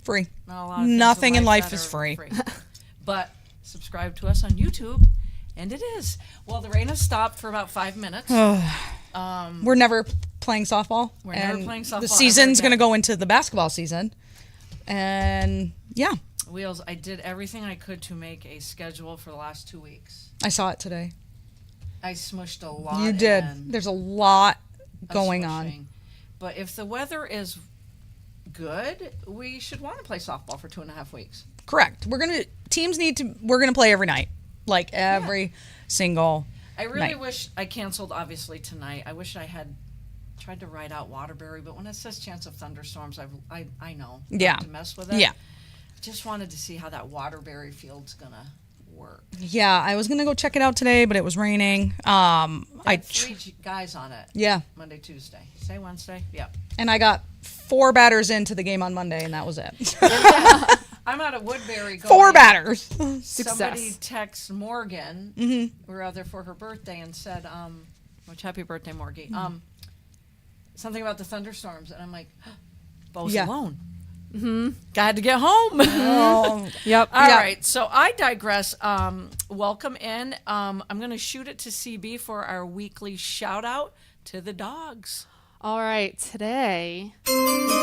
Free. Not a lot of things Nothing in life that is are free. But subscribe to us on YouTube, and it is. Well, the rain has stopped for about 5 minutes. We're never playing softball. We're never playing softball The ever season's again. going to go into the basketball season. And yeah, Wheels, I did everything I could to make a schedule for the last 2 weeks. I saw it today. I smushed a lot. You did. in There's a lot of going on. smushing. But if the weather is good, we should want to play softball for 2.5 weeks. Correct. We're gonna play every night, like every single. I really night. wish I canceled, obviously, tonight. I wish I had tried to write out Waterbury, but when it says chance of thunderstorms, I know not Yeah. to mess with it. Yeah. I just wanted to see how that Waterbury field's gonna work. Yeah, I was gonna go check it out today, but it was raining. I had three guys on it. Yeah, Monday, Tuesday. Say Wednesday? Yeah. and I got 4 batters into the game on Monday, and that was it. I'm out of Woodbury going. 4 batters. Somebody texted Morgan. We were out there for her birthday and said, which happy birthday, Morgie. Something about the thunderstorms. And I'm like, Bo's Yeah. alone. Got to get home. Oh, Yep. All Yeah. right, so I digress. Welcome in. I'm going to shoot it to CB for our weekly shout out to the dogs. All right, today we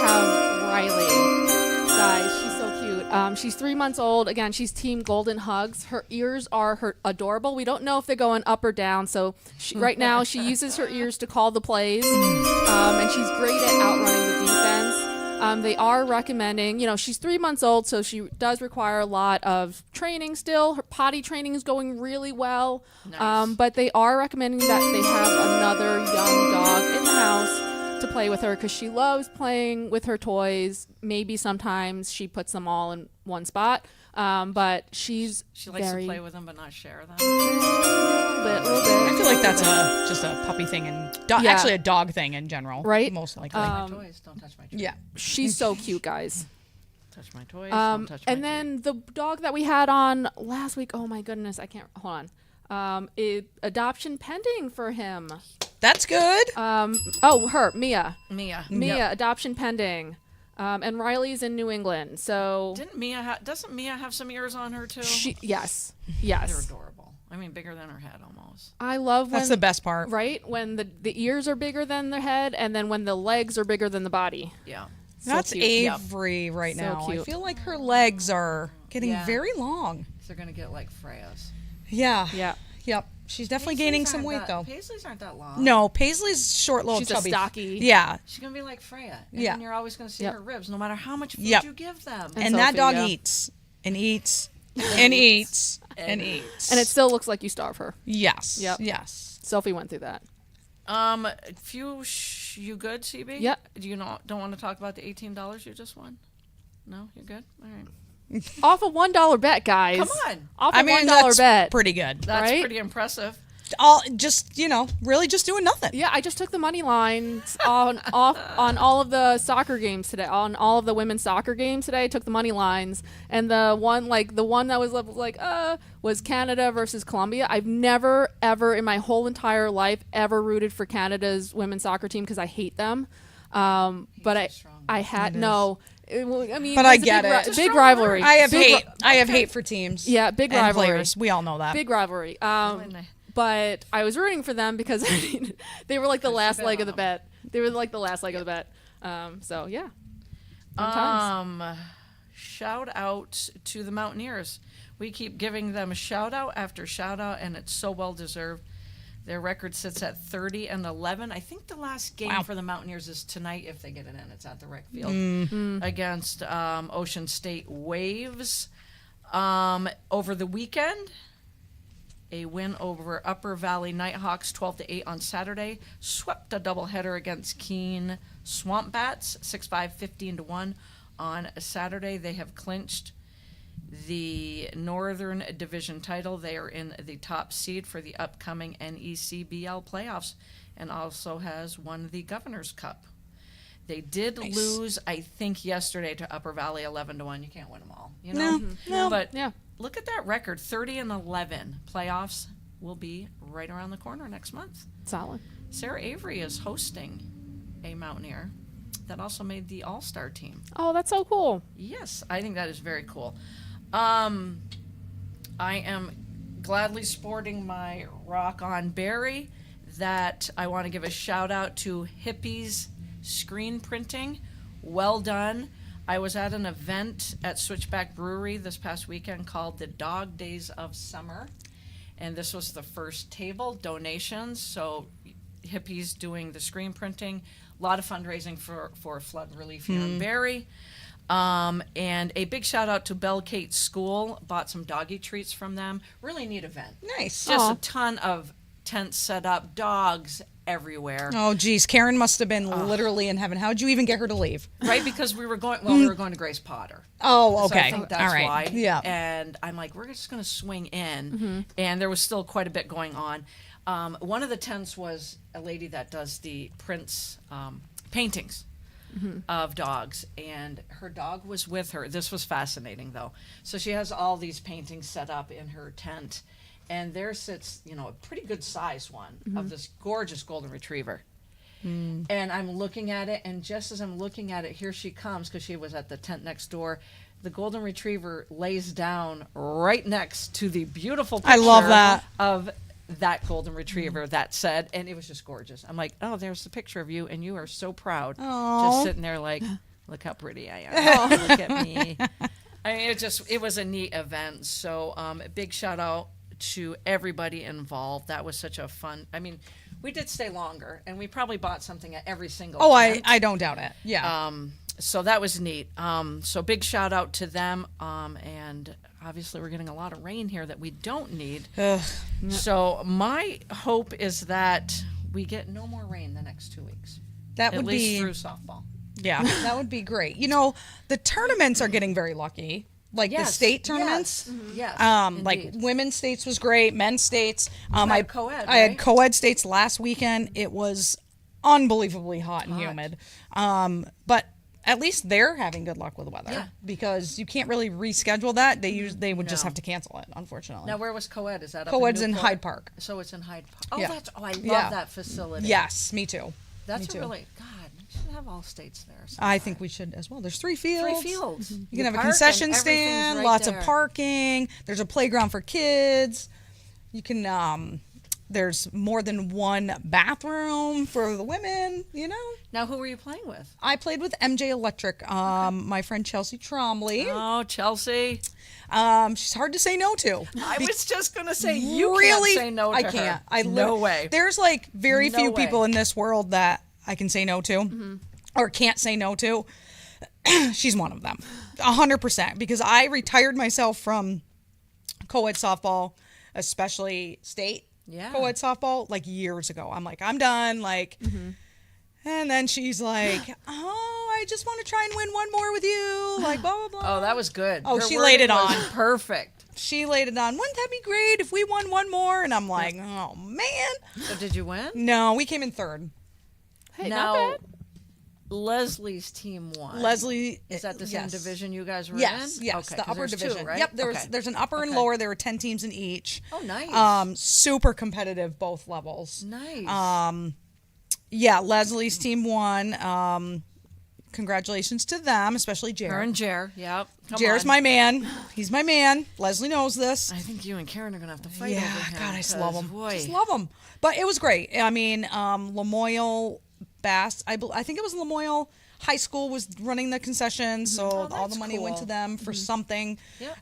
have Riley. Guys, she's so cute. She's 3 months old. Again, she's Team Golden Hugs. Her ears are adorable. We don't know if they're going up or down. So right now, she uses her ears to call the plays, and she's great at outrunning the defense. They are recommending, she's 3 months old, so she does require a lot of training still. Her potty training is going really well. Nice. But they are recommending that they have another young dog in the house to play with her because she loves playing with her toys. Maybe sometimes she puts them all in one spot. But She likes very, to play with them but not share them. a little bit. I feel like that's just a puppy thing and Yeah. actually a dog thing in general, Right? Most likely. My toys. Don't touch my toys. Yeah. She's so cute, guys. Touch my toys. Don't touch my And then the dog that we had on last week, oh my goodness, I can't, hold on. Adoption pending for him. That's good. Mia. Mia. Mia, adoption pending. And Riley's in New England, so Doesn't Mia have some ears on her too? yes. They're adorable. I mean, bigger than her head almost. I love when That's the best part. right when the ears are bigger than the head, and then when the legs are bigger than the body. Yeah. So That's cute. Avery right So now. I cute. feel like her legs are getting Yeah. very long. They're gonna get like Freya's. Yeah. Yeah, Yep. She's definitely gaining Paisleys some aren't weight that- though. Paisleys aren't that long. No, Paisley's short, little she's a chubby. stocky. Yeah. She's gonna be like Freya. And Yeah. then you're always gonna see Yep. her ribs, no matter how much food Yep. you give them. And And that Sophie, dog yeah. eats and eats and eats and eats. and it still looks like you starve her. yes. Yep. Yes. Sophie went through that. You good, CB? Yep. Do you don't want to talk about the $18 you just won? No, you're good. All right. Off a $1 bet, guys. Come on. Off a I mean, $1 that's bet. pretty good. That's Right? pretty impressive. All just, really just doing nothing. Yeah, I just took the money lines on all of the soccer games today. On all of the women's soccer games today, I took the money lines, and the one that was was Canada versus Colombia. I've never ever in my whole entire life ever rooted for Canada's women's soccer team because I hate them. But strong. I had no. I mean, But I it's a get big, it. Big rivalry. I have Big hate. I have hate for teams. Yeah, big and rivalry. players. We all know that. Big rivalry. When they- But I was rooting for them because they were like the last bet leg of on the bet. They were like the last leg of the bet. So yeah. Fun times. Shout out to the Mountaineers. We keep giving them shout out after shout out, and it's so well deserved. Their record sits at 30-11. I think the last game Wow. for the Mountaineers is tonight if they get it in. It's at the rec field against Ocean State Waves. Over the weekend, a win over Upper Valley Nighthawks 12-8 on Saturday. Swept a doubleheader against Keene Swamp Bats 6-5, 15-1 on Saturday. They have clinched the Northern Division title. They are in the top seed for the upcoming NECBL playoffs and also has won the Governor's Cup. They did Nice. lose, I think, yesterday to Upper Valley 11-1. You can't win them all, you know. No. But Yeah. look at that record, 30-11. Playoffs will be right around the corner next month. Solid. Sarah Avery is hosting a Mountaineer that also made the All-Star team. Oh, that's so cool. Yes, I think that is very cool. I am gladly sporting my Rock On Berry. That I want to give a shout out to Hippies Screen Printing. Well done. I was at an event at Switchback Brewery this past weekend called the Dog Days of Summer. And this was the first table, donations. So Hippies doing the screen printing. A lot of fundraising for flood relief here in Barrie. And a big shout out to Bell Kate School. Bought some doggy treats from them. Really neat event. Nice. Just Aw. a ton of tents set up, dogs everywhere. Oh, geez. Karen must have been literally in heaven. How'd you even get her to leave? Right, because we were going to Grace Potter. Oh, So I okay. think that's All right. why. Yeah. And I'm like, we're just going to swing in. And there was still quite a bit going on. One of the tents was a lady that does the prints, paintings of dogs. And her dog was with her. This was fascinating, though. So she has all these paintings set up in her tent. And there sits, a pretty good size one of this gorgeous golden retriever. And I'm looking at it, and just as I'm looking at it, here she comes, because she was at the tent next door. The golden retriever lays down right next to the beautiful picture I love that. of that golden retriever that said, and it was just gorgeous. I'm like, oh, there's the picture of you, and you are so proud. Aw. Just sitting there like, look how pretty I am. Look at me. I mean, it was a neat event. So a big shout out to everybody involved. That was such a fun, we did stay longer, and we probably bought something at every single Oh, tent. I don't doubt it. Yeah. So that was neat. So big shout out to them. And obviously we're getting a lot of rain here that we don't need. Ugh. So my hope is that we get no more rain the next 2 weeks. That At would least be through softball. Yeah, that would be great. The tournaments are getting very lucky. Like the Yes, state tournaments. Yes. Like indeed. women's states was great, men's states. had co-ed, I had right? co-ed states last weekend. It was unbelievably hot and humid. But at least they're having good luck with the weather Yeah. because you can't really reschedule that. They would just No. have to cancel it, unfortunately. Now, where was co-ed? Is that up Co-ed's in Newport? Hyde Park. So it's in Hyde Park. Oh, Yeah. I love Yeah. that facility. Yes, me too. That's me too. really, God, we should have all states there. I think we should as well. There's 3 fields. 3 fields. You can have a park and concession everything's stand, right lots there. of parking. There's a playground for kids. You can there's more than one bathroom for the women, Now, who were you playing with? I played with MJ Electric, my friend Chelsea Trombley. Oh, Chelsea. She's hard to say no to. I was just going to say, you really, can't say no to I her. can't. No way. There's like very No few way. people in this world that I can say no to or can't say no to. She's one of them, 100%. Because I retired myself from co-ed softball, especially state Yeah. co-ed softball, like years ago. I'm like, I'm done. Like, and then she's like, oh, I just want to try and win one more with you. Like, blah blah blah. Oh, that was good. Oh, Her she laid it wording was on. Perfect. She laid it on. Wouldn't that be great if we won one more? And I'm like, oh man. So did you win? No, we came in third. Hey, now, not bad. Leslie's team won. Leslie Is that the same yes. division you guys were Yes, in? yes, Okay, the 'cause upper there's division. Two, right? Yep, Okay. there's an upper and Okay. lower. There were 10 teams in each. Oh, nice. Super competitive both levels. Nice. Yeah, Leslie's team won. Congratulations to them, especially Her Jared. and Jer. Yep. Come Jared's on. my man. He's my man. Leslie knows this. I think you and Karen are gonna have to fight Yeah, over him. God, I just love 'cause, him. Boy. Just love him. But it was great. I mean, Lamoille Bass. I think it was Lamoille High School was running the concessions, so all the that's money went to cool. them for something. Yep.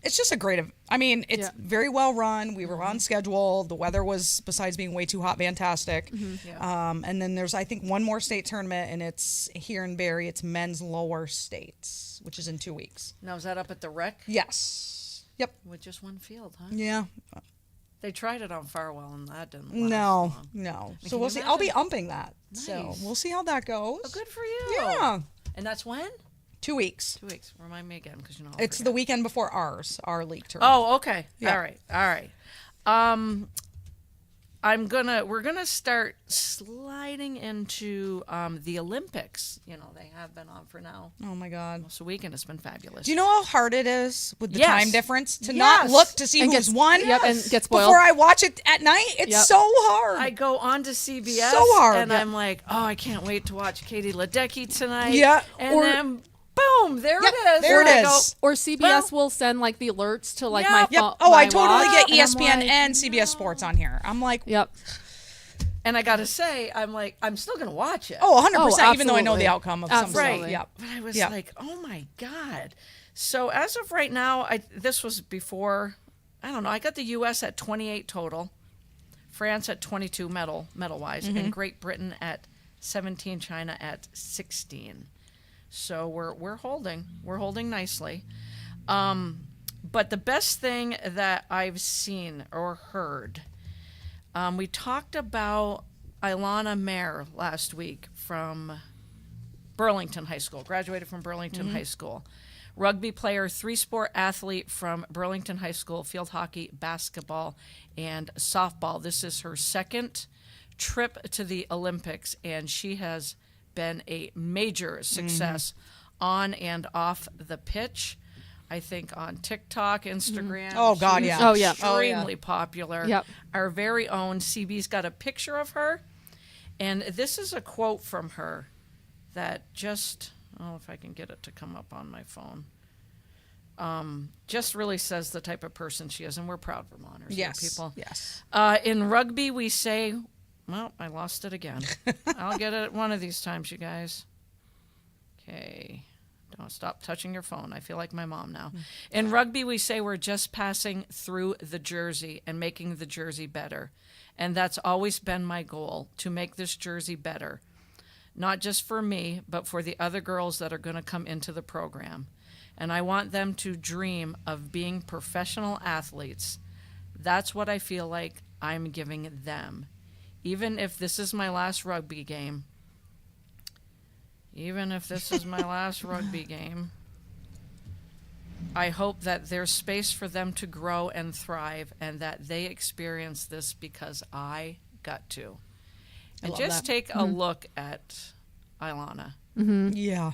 It's just a great. I mean, it's Yeah. very well run. We were on schedule. The weather was, besides being way too hot, fantastic. Yeah. And then there's, I think, one more state tournament, and it's here in Barrie. It's men's lower states, which is in 2 weeks. Now is that up at the rec Yes. Yep. with just one field, huh? Yeah. They tried it on Farwell and that didn't last No. long. No. So Can we'll you see. I'll be imagine? umping that. So Nice. we'll see how that goes. Oh, good for you. Yeah. And that's when? 2 weeks. 2 weeks. Remind me again, because I'll It's forget. the weekend before our league tournament. Oh, okay. Yeah. All right. we're gonna start sliding into the Olympics. You know, they have been on for now Oh my God. almost a week, and it's been fabulous. Do you know how hard it is with the Yes. time difference to not Yes. look to see And who's gets- won? Yep, and gets spoiled. Before I watch it at night, it's Yep. so hard. I go on to CBS, So hard. and Yep. I'm like, oh, I can't wait to watch Katie Ledecky tonight. Yeah. and Or- then boom, there Yep, it is. there it And I is. Or CBS Well- will send like the alerts to like Yep. my Yep. phone. Oh, I my totally watch, get and I'm ESPN like, and CBS Sports on here. I'm like, Yep. And I gotta say, I'm still gonna watch it. oh, 100%, Oh, even though I know the absolutely. outcome of some stuff. Absolutely. right. Yep. But I was Yep. like, oh my God. So as of right now, this was before, I don't know, I got the U.S. at 28 total, France at 22 medal-wise, Mm-hmm. and Great Britain at 17, China at 16. So we're holding nicely. But the best thing that I've seen or heard, we talked about Ilana Mayer last week from Burlington High School, graduated from Burlington High School. Rugby player, 3-sport athlete from Burlington High School, field hockey, basketball, and softball. This is her second trip to the Olympics, and she has been a major success on and off the pitch. I think on TikTok, Instagram. Oh, God, she's yeah. Oh, yeah. Extremely popular. Yep. Our very own CB's got a picture of her, and this is a quote from her that just, oh, if I can get it to come up on my phone, just really says the type of person she is, and we're proud Vermonters. Yes. People. Yes. In rugby, we say, well, I lost it again. I'll get it one of these times, you guys. Okay. Don't stop touching your phone. I feel like my mom now. In rugby, we say we're just passing through the jersey and making the jersey better. And that's always been my goal, to make this jersey better. Not just for me, but for the other girls that are going to come into the program. And I want them to dream of being professional athletes. That's what I feel like I'm giving them. Even if this is my last rugby game, I hope that there's space for them to grow and thrive, and that they experience this because I got to. And love just that. take a look at Ilana. Yeah.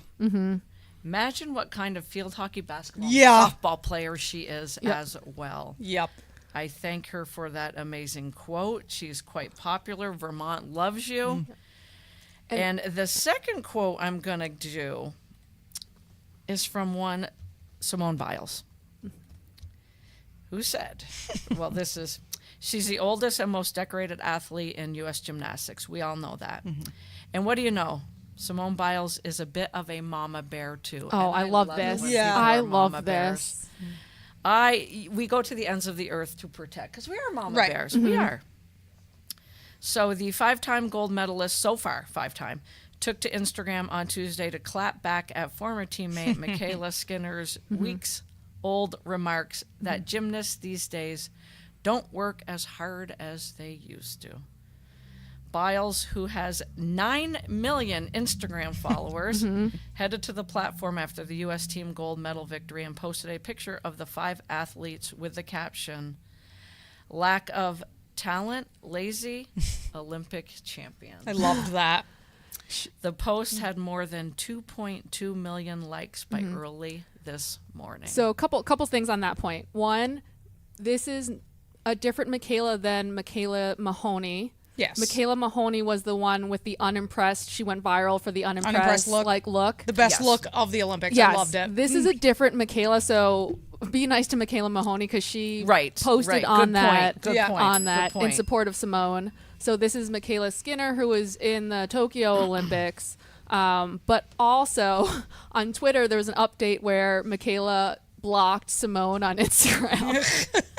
Imagine what kind of field hockey, basketball, Yeah. softball player she is Yep. as well. Yep. I thank her for that amazing quote. She's quite popular. Vermont loves you. And the second quote I'm going to do is from one Simone Biles, who said, well, she's the oldest and most decorated athlete in U.S. gymnastics. We all know that. And what do you know? Simone Biles is a bit of a mama bear, too. Oh, And I love it this. when Yeah. people I are love mama this. bears. We go to the ends of the earth to protect, because we are mama Right. bears. We are. So the 5-time gold medalist, so far 5-time, took to Instagram on Tuesday to clap back at former teammate Michaela Skinner's weeks-old remarks that gymnasts these days don't work as hard as they used to. Biles, who has 9 million Instagram followers, headed to the platform after the U.S. team gold medal victory and posted a picture of the 5 athletes with the caption, "Lack of talent, lazy, Olympic champions." I loved that. The post had more than 2.2 million likes by early this morning. So a couple things on that point. One, this is a different Michaela than Michaela Mahoney. Yes. Michaela Mahoney was the one with the unimpressed. She went viral for the unimpressed look. look. The best Yes. look of the Olympics. Yes, I loved it. This is a different Michaela, so be nice to Michaela Mahoney because she posted right. on Good that point. Good Yeah. point. on Good that in point. support of Simone. So this is Michaela Skinner, who was in the Tokyo Olympics. But also on Twitter, there was an update where Michaela blocked Simone on Instagram.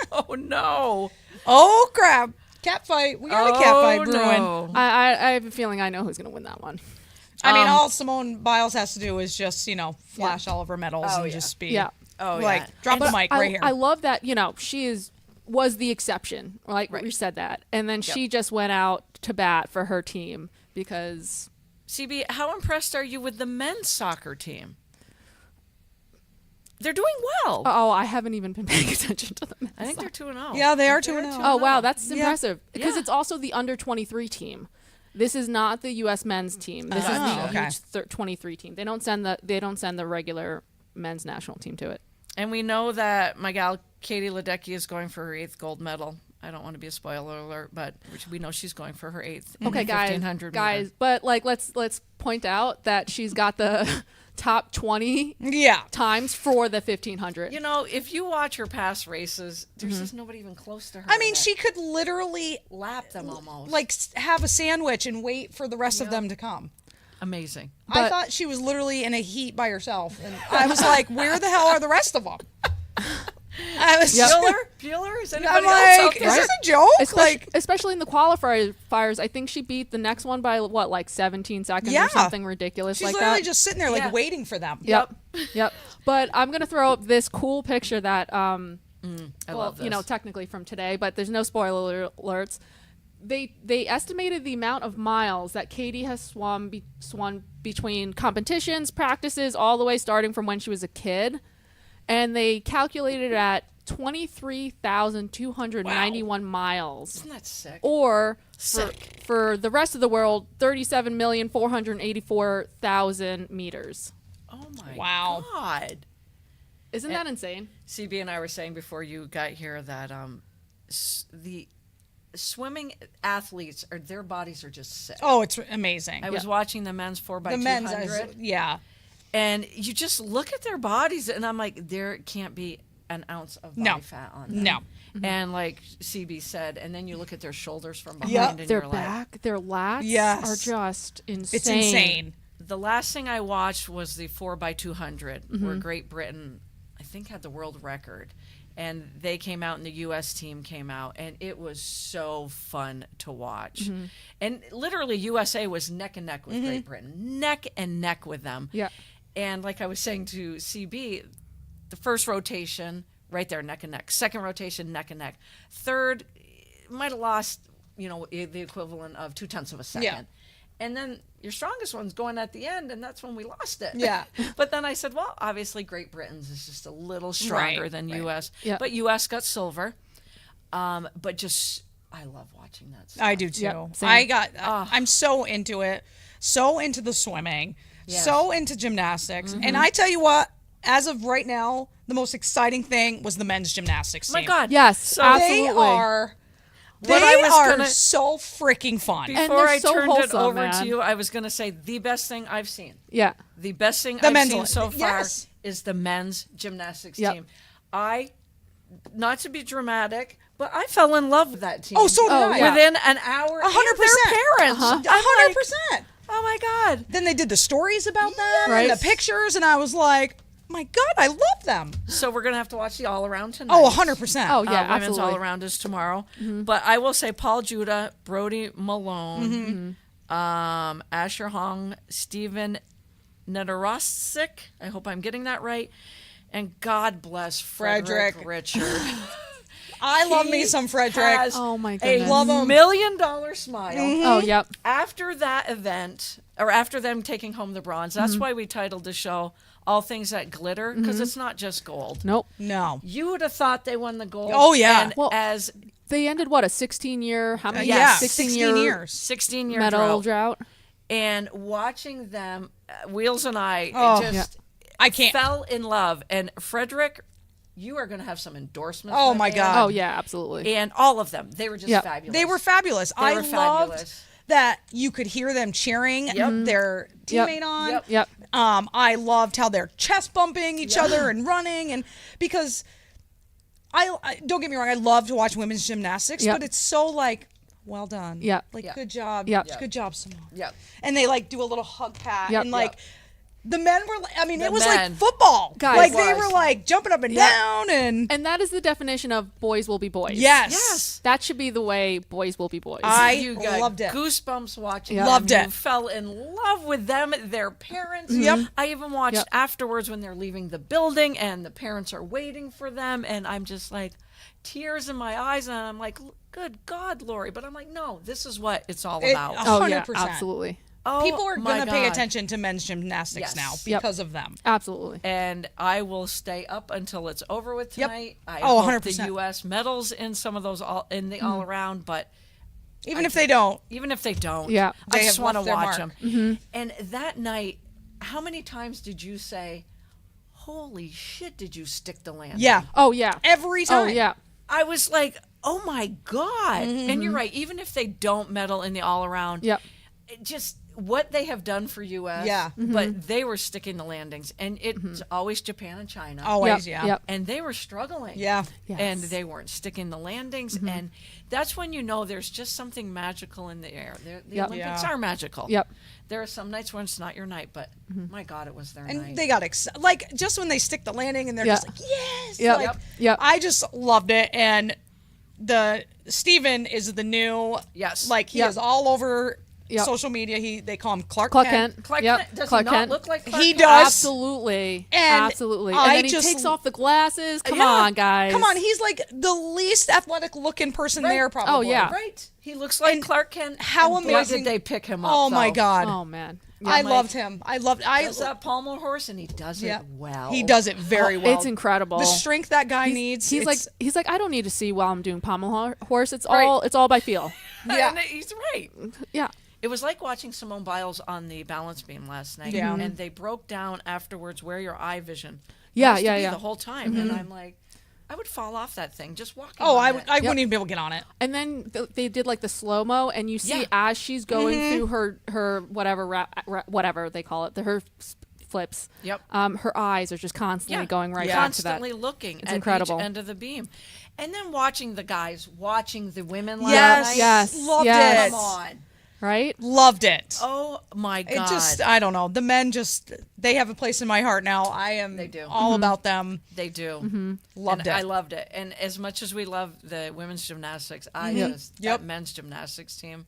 Oh no! Oh, crap. Cat fight. We got a cat fight brewing. No. I have a feeling I know who's going to win that one. I mean, all Simone Biles has to do is just, flash all of her medals Oh, and yeah. just be Yeah. Oh, like, yeah. drop the But mic right here. I love that, she was the exception. Like we said that. And then she just went out to bat for her team because CB, how impressed are you with the men's soccer team? They're doing well. Oh, I haven't even been paying attention to them. I think they're 2-0. Yeah, they are They're 2-0. Oh wow, that's Yeah. impressive because Yeah. it's also the under 23 team. This is not the U.S. men's team. This is the okay. huge 23 team. They don't send the regular men's national team to it. And we know that my gal Katie Ledecky is going for her 8th gold medal. I don't want to be a spoiler alert, but we know she's going for her 8th. in Okay, the guys, 1500 guys, meter. but like let's point out that she's got the top 20 Yeah. times for the 1500. You know, if you watch her past races, there's just nobody even close to her. I mean, that she could literally lap them almost. like have a sandwich and wait for the rest of Yeah. them to come. amazing. I But- thought she was literally in a heat by herself, and I was like, "Where the hell are the rest of them?" I was, Bueller? Is I'm anybody else out like, there? "Is this a joke?" Especially in the qualifiers, I think she beat the next one by what, like 17 seconds Yeah. or something ridiculous She's like literally that. just sitting there, like Yeah. waiting for them. Yep. Yep. But I'm gonna throw up this cool picture that I well, love this. you know, technically from today, but there's no spoiler alerts. They estimated the amount of miles that Katie has swum between competitions, practices, all the way starting from when she was a kid, and they calculated it at 23,291 miles. Isn't that sick? Or Sick. for the rest of the world, 37,484,000 meters. Oh my Wow. God. Isn't that insane? CB and I were saying before you got here that the swimming athletes their bodies are just sick. Oh, it's amazing. I was watching the men's 4x200, the men's, yeah. and you just look at their bodies, and I'm like, there can't be an ounce of body No. fat on them. No. And like CB said, and then you look at their shoulders from behind, Yep. and Their you're like, back, their lats Yes. are just insane. It's insane. the last thing I watched was the 4x200, Mm-hmm. where Great Britain, I think, had the world record. And they came out, and the U.S. team came out, and it was so fun to watch. Mm-hmm. And literally, USA was neck and neck with Great Britain, neck and neck with them. Yeah. And like I was saying to CB, the first rotation, right there, neck and neck. Second rotation, neck and neck. Third, might have lost, the equivalent of 0.2 of a second. Yeah. And then your strongest one's going at the end, and that's when we lost it. Yeah. But then I said, well, obviously Great Britain's is just a little stronger Right, than right. U.S. Yeah. But U.S. got silver. But just, I love watching that stuff. I do too. Yep, same. I'm so into it, so into the swimming, Yes. so into gymnastics. And I tell you what, as of right now, the most exciting thing was the men's gymnastics Oh my team. God. Yes, So absolutely. They are. What They I was are gonna- so freaking fun. And Before they're I so turned it wholesome, over man. to you, I was going to say the best thing I've seen. Yeah. The best thing The I've men's seen one. so far Yes. is the men's gymnastics Yep. team. Not to be dramatic, but I fell in love with that team. Oh, so did Oh, I. yeah. Within an hour. 100%. And their parents. I'm like, 100%. oh my God. Then they did the stories about them Right. and the pictures, and I was like, my God, I love them. So we're going to have to watch the all around tonight. Oh, 100%. Oh, yeah, Women's absolutely. all around is tomorrow. But I will say Paul Judah, Brody Malone, Asher Hong, Stephen Nedorosik. I hope I'm getting that right. And God bless Frederick Frederick. Richard. I love He me some Frederick. has Oh, my a goodness. Love 'em. $1 million smile. Oh, yep. After that event, or after them taking home the bronze, that's why we titled the show All Things That Glitter, because it's not just gold. Nope. No. You would have thought they won the gold. Oh, yeah. And Well, as They ended what, a 16-year? How many? Yeah, 16 years. 16-year medal drought. drought. And watching them, Wheels and I Oh, just I can't. fell in love. And Frederick, you are going to have some endorsements. Oh, my man. God. Oh yeah, absolutely. And all of them, they were just Yep. fabulous. They were fabulous. They I were loved fabulous. that you could hear them cheering their teammate on. Yep. Yep. I loved how they're chest bumping each other and running, and because I don't get me wrong, I love to watch women's gymnastics, Yep. but it's so like, well done. Yep. Like Yep. good job. Yep. Good job, Simone. Yep. And they like do a little hug pat Yep. and like. Yep. The men were, I mean, The it was men. like football. Guys. like It they was. were like jumping up and Yep. down and And that is the definition of boys will be boys. yes. Yes. That should be the way boys will be boys. I got loved it. Goosebumps watching Yeah. them. Loved it. You fell in love with them, their parents. Yep. I even watched Yep. afterwards when they're leaving the building and the parents are waiting for them, and I'm just like, tears in my eyes, and I'm like, good God, Lori. But I'm like, no, this is what it's all about. Oh yeah, 100%. absolutely. Oh, People are my going to pay God. attention to men's gymnastics Yes. now Yep. because of them. Absolutely. And I will stay up until it's over with Yep. tonight. I Oh, hope 100%. the U.S. medals in some of those all around, but Even if they don't. even if they don't, Yeah. They I just have want to left their watch mark. them. And that night, how many times did you say, "Holy shit! Did you stick the landing?" Yeah. Oh yeah. Every time. Oh yeah. I was like, "Oh my god!" And you're right. Even if they don't medal in the all around, Yep. it just what they have done for U.S. Yeah. But they were sticking the landings, and it's always Japan and China. Always, Yep. yeah. Yep. And they were struggling. Yeah. Yes. And they weren't sticking the landings. And that's when you know there's just something magical in the air. The Yep. Olympics Yeah. are magical. Yep. There are some nights when it's not your night, but my God, it was their And night. they got excited. Like, just when they stick the landing and they're Yeah. just like, yes. Yep. Like, Yep. Yep. I just loved it. And the Steven is the new, Yes. like, he Yep. is all over Yep. social media. They call him Clark, Clark Kent. Kent. Clark Yep. Kent, does Clark he not Kent. look like Clark He Kent? does. Absolutely. And Absolutely. I And then he just- takes off the glasses. Come Yeah. on, guys. Come on. He's like the least athletic looking person Right. there, probably. Oh, yeah. Right. He looks like And Clark Kent. how and boy, amazing- did they pick him up? Oh, my though. God. Oh man. Yeah, I my- loved him. I loved Does that pommel horse, and he does Yeah. it well. He does it very well. It's incredible. The strength that guy needs. He's like it's- I don't need to see while I'm doing pommel horse. It's Right. all by feel. Yeah. And he's right. Yeah. It was like watching Simone Biles on the balance beam last night. Yeah. And they broke down afterwards where your eye vision Yeah, has to yeah, be yeah. the whole time. And I'm like, I would fall off that thing just walking. oh, on I, it. I wouldn't even be able to get on it. And then they did like the slow mo, and you see Yeah. as she's going through her whatever whatever they call it, her flips. Yep. Her eyes are just constantly going right back to that. constantly looking at incredible. each end of the beam. And then watching the guys, watching the women last Yes. night. Yes. Loved yes. it. Come on. Right? Loved it. Oh, my God. It just, I don't know. The men just, they have a place in my heart now. I am They do. all about them. They do. Loved And it. I loved it. And as much as we love the women's gymnastics, I just, Yep. that men's gymnastics team,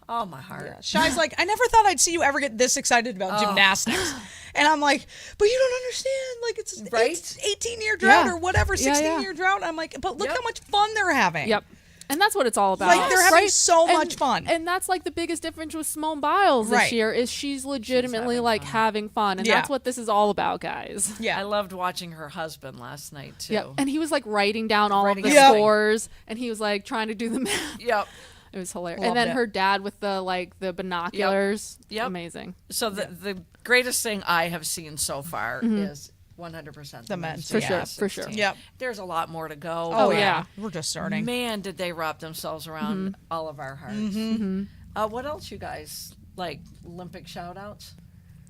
oh, my heart. Shai's like, I never thought I'd see you ever get this excited about gymnastics. And I'm like, but you don't understand. Like, it's Right? 18-year drought Yeah. or whatever, Yeah, 16-year drought. I'm like, but look Yep. how much fun they're having. Yep. And that's what it's all about. Like, they're having right? so And- much fun. And that's like the biggest difference with Simone Biles this Right. year is she's legitimately having like fun. having fun. And Yeah. that's what this is all about, guys. Yeah. I loved watching her husband last night, too. Yep. And he was like writing down all Writing of the down. scores, and he was like trying to do the math. Yep. It was hilarious. Loved And then it. her dad with the binoculars. Yep. Amazing. So the greatest thing I have seen so far is 100% The men's. For sure, gymnastics for sure. team. Yep. There's a lot more to go. Oh, Oh, yeah. yeah. We're just starting. Man, did they wrap themselves around all of our hearts. What else, you guys, like Olympic shout-outs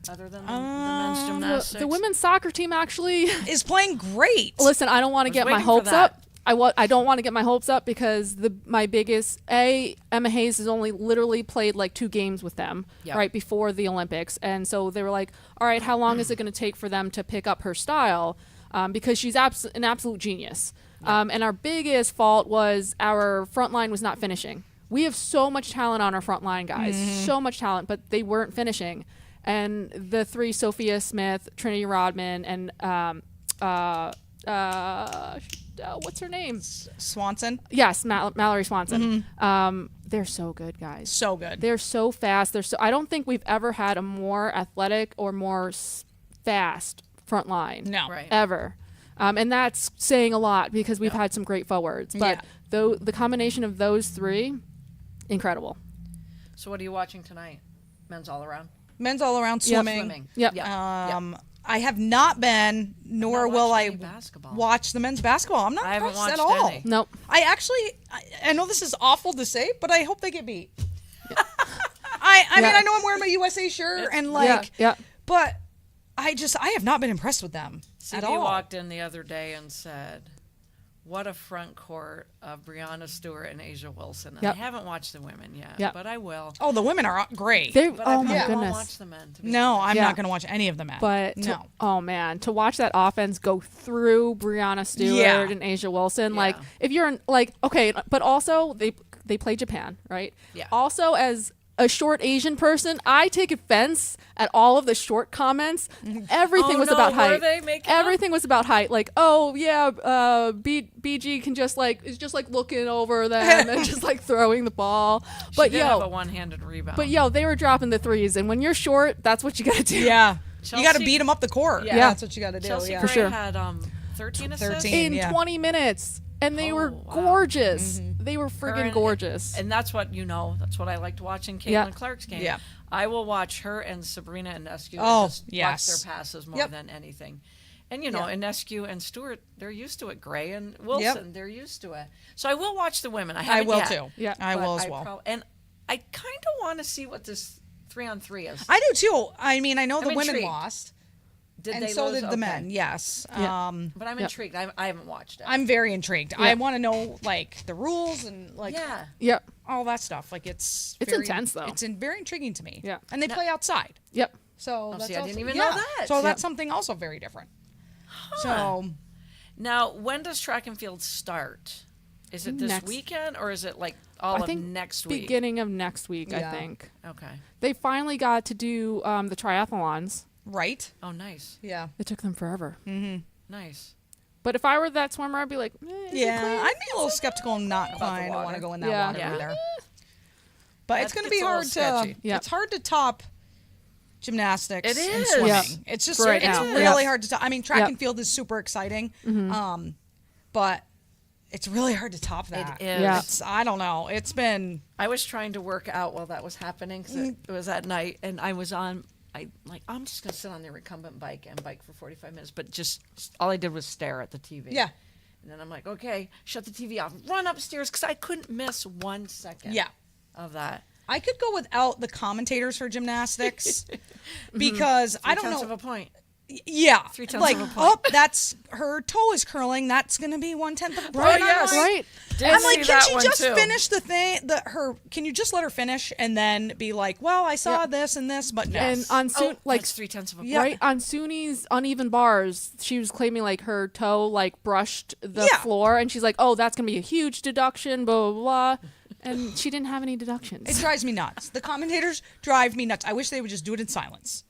other than the men's gymnastics? The women's soccer team actually. Is playing great. Listen, I don't want to was get my waiting for hopes that. up. I don't want to get my hopes up because my biggest Emma Hayes has only literally played like 2 games with them Yep. right before the Olympics, and so they were like, all right, how long is it going to take for them to pick up her style? Because she's an absolute genius. And our biggest fault was our front line was not finishing. We have so much talent on our front line, guys, so much talent, but they weren't finishing. And the 3, Sophia Smith, Trinity Rodman, and what's her name? Swanson. Yes, Mallory Swanson. They're so good, guys. So good. They're so fast. I don't think we've ever had a more athletic or more fast front line. No. Right. Ever. And that's saying a lot because we've had some great forwards. But Yeah. though the combination of those 3, incredible. So what are you watching tonight? Men's all around? Men's all around Yep. swimming. Swimming. Yep. I have not been, nor Not will watched I any basketball. watch the men's basketball. I'm not I haven't impressed at watched all. any. Nope. I know this is awful to say, but I hope they get beat. I mean, Yeah. I know I'm wearing my USA shirt and like, yeah. but I have not been impressed with them at CB all. walked in the other day and said, what a front court of Brianna Stewart and Asia Wilson. And Yep. I haven't watched the women yet, Yep. but I will. Oh, the women are great. They, But I oh my probably won't goodness. watch the men. To be No, honest. I'm Yeah. not going to watch any of the men. But no. oh man, to watch that offense go through Brianna Stewart Yeah. and Asia Wilson, like Yeah. if you're in, like okay, but also they play Japan, right? Yeah. Also, as a short Asian person, I take offense at all of the short comments. Everything Oh, was no, about were height. they making up? Everything was about height. Like, oh yeah, BG can just like is just like looking over them and just like throwing the ball. But she did have a yo, one-handed rebound. but yo, they were dropping the threes, and when you're short, that's what you gotta do. Yeah. You got to Chelsea- beat them up the court. Yeah. That's what you got to do. Chelsea yeah. Gray sure. had 13 assists. 13. In Yeah. 20 minutes, and they were wow. gorgeous. Mm-hmm. They were Her friggin' and- gorgeous. And that's what that's what I liked watching Caitlin Yeah. Clark's game. Yeah. I will watch her and Sabrina Ionescu Oh, and just yes. watch their passes more Yep. than anything. And you know, Yeah. Ionescu and Stewart, they're used to it. Gray and Wilson, they're used to it. So I will watch the women. I I haven't will yet, too. Yeah. I but will as well. and I kind of want to see what this 3-on-3 is. I do too. I mean, I know the I'm women intrigued. lost, Did and they so lose? did the Okay. men. Yes. Yeah. But I'm Yep. intrigued. I haven't watched it. I'm very intrigued. I want to know like the rules and like yeah. Yep. all that stuff. Like it's It's very, intense, though. It's very intriguing to me. Yeah. And they play outside. Yep. So that's see, I also, didn't even know that. So Yep. that's something also very different. So Now, when does track and field start? Is it this Next- weekend or is it like all I of think next week? beginning of next week, I Yeah. think. Okay. They finally got to do the triathlons. right. Oh, nice. Yeah. It took them forever. Nice. But if I were that swimmer, I'd be like, is it Yeah. clear? I'd be a little skeptical and not the inclined to want water. to go in that Yeah. water Yeah. either. But That it's going to gets be a little hard to. sketchy. Yeah. It's hard to top gymnastics It and is. swimming. Yeah. It's just Right it's now. really Yeah. hard to top. I mean, track Yep. and field is super exciting, but it's really hard to top that. It is. Yeah. It's, I don't know. It's been I was trying to work out while that was happening because it was at night, and I was on. I'm just gonna sit on the recumbent bike and bike for 45 minutes, but just all I did was stare at the TV. yeah. And then I'm like, okay, shut the TV off, run upstairs because I couldn't miss 1 second. Yeah. Of that. I could go without the commentators for gymnastics because I don't Tenths know. of a point. Yeah, 3/10 like of a point. that's her toe is curling. That's gonna be 1/10 of a point. Right, And I'm yes. like- Right. Did I'm see like, can that she one, just too. finish the thing? Can you just let her finish and then be like, well, I saw Yeah. this and this, but no. And on Oh, like that's 3/10 of a point. Yeah. right on Suni's uneven bars, she was claiming like her toe like brushed the Yeah. floor, and she's like, "Oh, that's gonna be a huge deduction." Blah blah blah. And she didn't have any deductions. It drives me nuts. The commentators drive me nuts. I wish they would just do it in silence.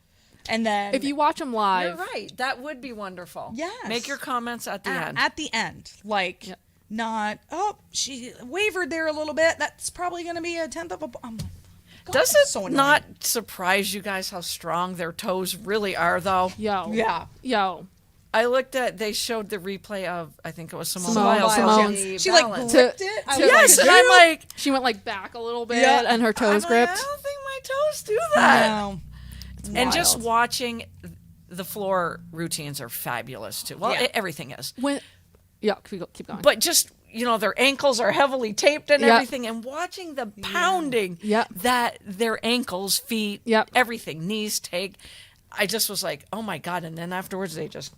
And then If you watch them live, You're right. That would be wonderful. Yes. Make your comments at the end. at the end, like Yep. not, oh, she wavered there a little bit. That's probably going to be 1/10 of a. I'm like, God, Does it's it so annoying. not surprise you guys how strong their toes really are, though? Yeah. I looked at, they showed the replay of, I think it was Simone Simone Biles. Biles. the She like balance. gripped it. I was Yes, like, and I'm like, She went like back a little bit, Yeah. and her toes I'm gripped. Like, I don't think my toes do that. no. It's And just wild. watching the floor routines are fabulous too. Well, Yeah. everything is. When, yeah, keep going. But just, their ankles are heavily taped and Yep. everything, and watching the pounding Yep. that their ankles, feet, Yep. everything, knees take. I just was like, oh my God. And then afterwards, they just,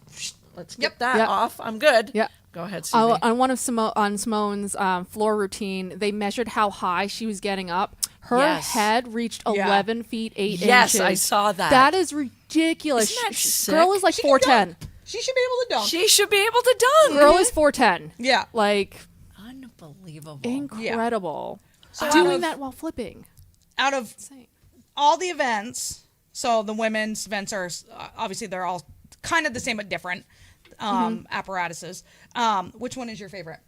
let's get that Yep. off. I'm good. Yep. Go ahead, CB. On one of Simone's floor routine, they measured how high she was getting up. Her Yes. head reached Yeah. 11 feet 8 Yes, inches. I saw that. That is ridiculous. Isn't that Girl sick? is like She can 4'10". dunk. She should be able to dunk. She should be able to dunk. Girl is 4'10". Yeah. Like Unbelievable. incredible. So out Doing of- that while flipping. Out of Insane. all the events, so the women's events are obviously they're all kind of the same but different apparatuses. Which one is your favorite?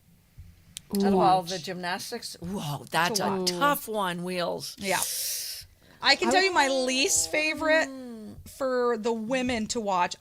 Out of all the gymnastics, whoa, that's a tough one. Wheels. Yeah. I can tell you my least favorite for the women to watch.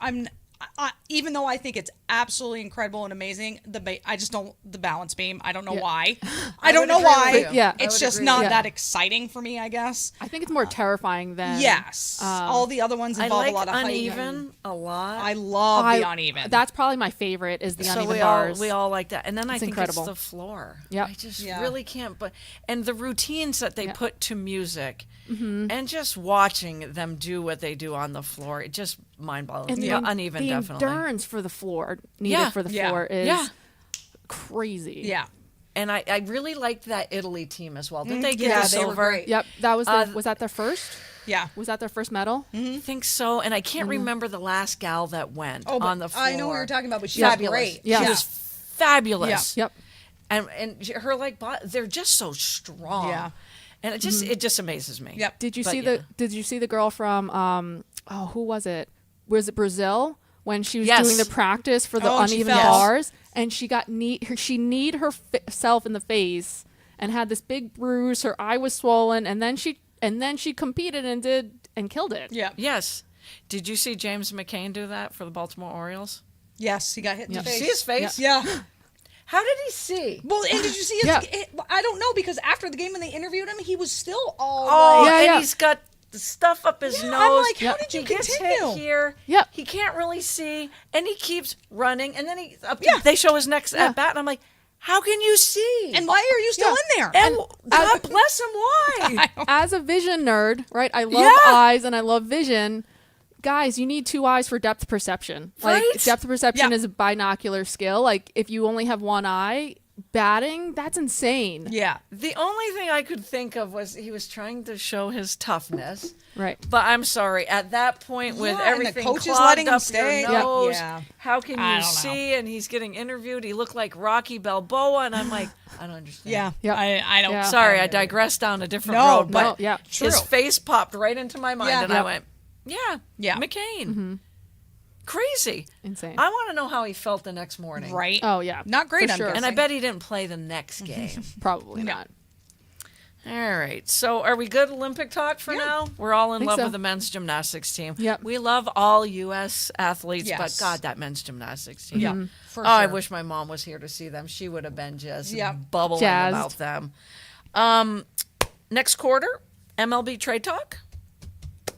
Even though I think it's absolutely incredible and amazing, I just don't the balance beam. I don't know Yeah. why. I I don't would know agree with why. you. Yeah. I It's would just agree not with you. that exciting for me, I guess. I think it's more terrifying than Yes. All the other ones I involve like a lot of height. uneven a lot. I love the uneven. That's probably my favorite is the so uneven we bars. all like that, and then I It's think incredible. it's the floor. Yep. I just Yeah. really can't. But and the routines that they Yeah. put to music, Mm-hmm. and just watching them do what they do on the floor, it just mind boggling. and Yeah, the, uneven the definitely. endurance for the floor needed Yeah. for the Yeah. floor is Yeah. crazy. yeah. And I really liked that Italy team as well. Didn't they get yeah, the they were silver? great. Yep, that was was that their first? Yeah. Was that their first medal? I think so. And I can't remember the last gal that went Oh, but on the floor. I know what you're talking about, but she's Fabulous. great. Yeah. She was fabulous. Yep. And her like they're just so strong. Yeah. And it just amazes me. Yep. Did you But see yeah. Did you see the girl from who was it? Was it Brazil when she was Yes. doing the practice for the Oh, and she uneven fell. bars and she got she kneed herself in the face and had this big bruise. Her eye was swollen, and then she competed and killed it. Yeah. Yes. Did you see James McCain do that for the Baltimore Orioles? Yes, he got hit in the Did you face. see his face? Yeah. How did he see? Well, and did you see his? Yeah. I don't know, because after the game when they interviewed him, he was still all Oh, like, Yeah, and yeah. he's got the stuff up his Yeah, nose. I'm like, how Yeah. did you He gets continue? hit here. Yep. He can't really see, and he keeps running, and then Yeah. they show his next Yeah. at bat, and I'm like, how can you see? And why are you still Yeah. in there? And God bless him, why? As a vision nerd, right? I love Yeah. eyes and I love vision. Guys, you need 2 eyes for depth perception. Like Right? depth perception Yeah. is a binocular skill. Like if you only have one eye, batting, that's insane. Yeah. The only thing I could think of was he was trying to show his toughness. Right. But I'm sorry, at that point with Yeah, and the everything coach is clogged letting him up stay. your Yeah. nose, Yeah. how can I you don't know. see? And he's getting interviewed. He looked like Rocky Balboa, and I'm like, I don't understand. Yeah. Yeah. I don't. Yeah. Sorry, I digressed down a different No, road, but no, yeah. his True. face popped right into my mind, Yeah. and Yep. I went, "Yeah, Yeah. McCain, crazy." Insane. I want to know how he felt the next morning, Right. Oh, yeah. Not great. For I'm sure. guessing. And I bet he didn't play the next game. Probably No. not. All right. So are we good Olympic talk for Yeah. now? We're all in Think love so. with the men's gymnastics team. Yep. We love all U.S. athletes, Yes. but God, that men's gymnastics team. Yeah. For Oh, I sure. wish my mom was here to see them. She would have been just Yep. bubbling Jazzed. about them. Next quarter, MLB trade talk.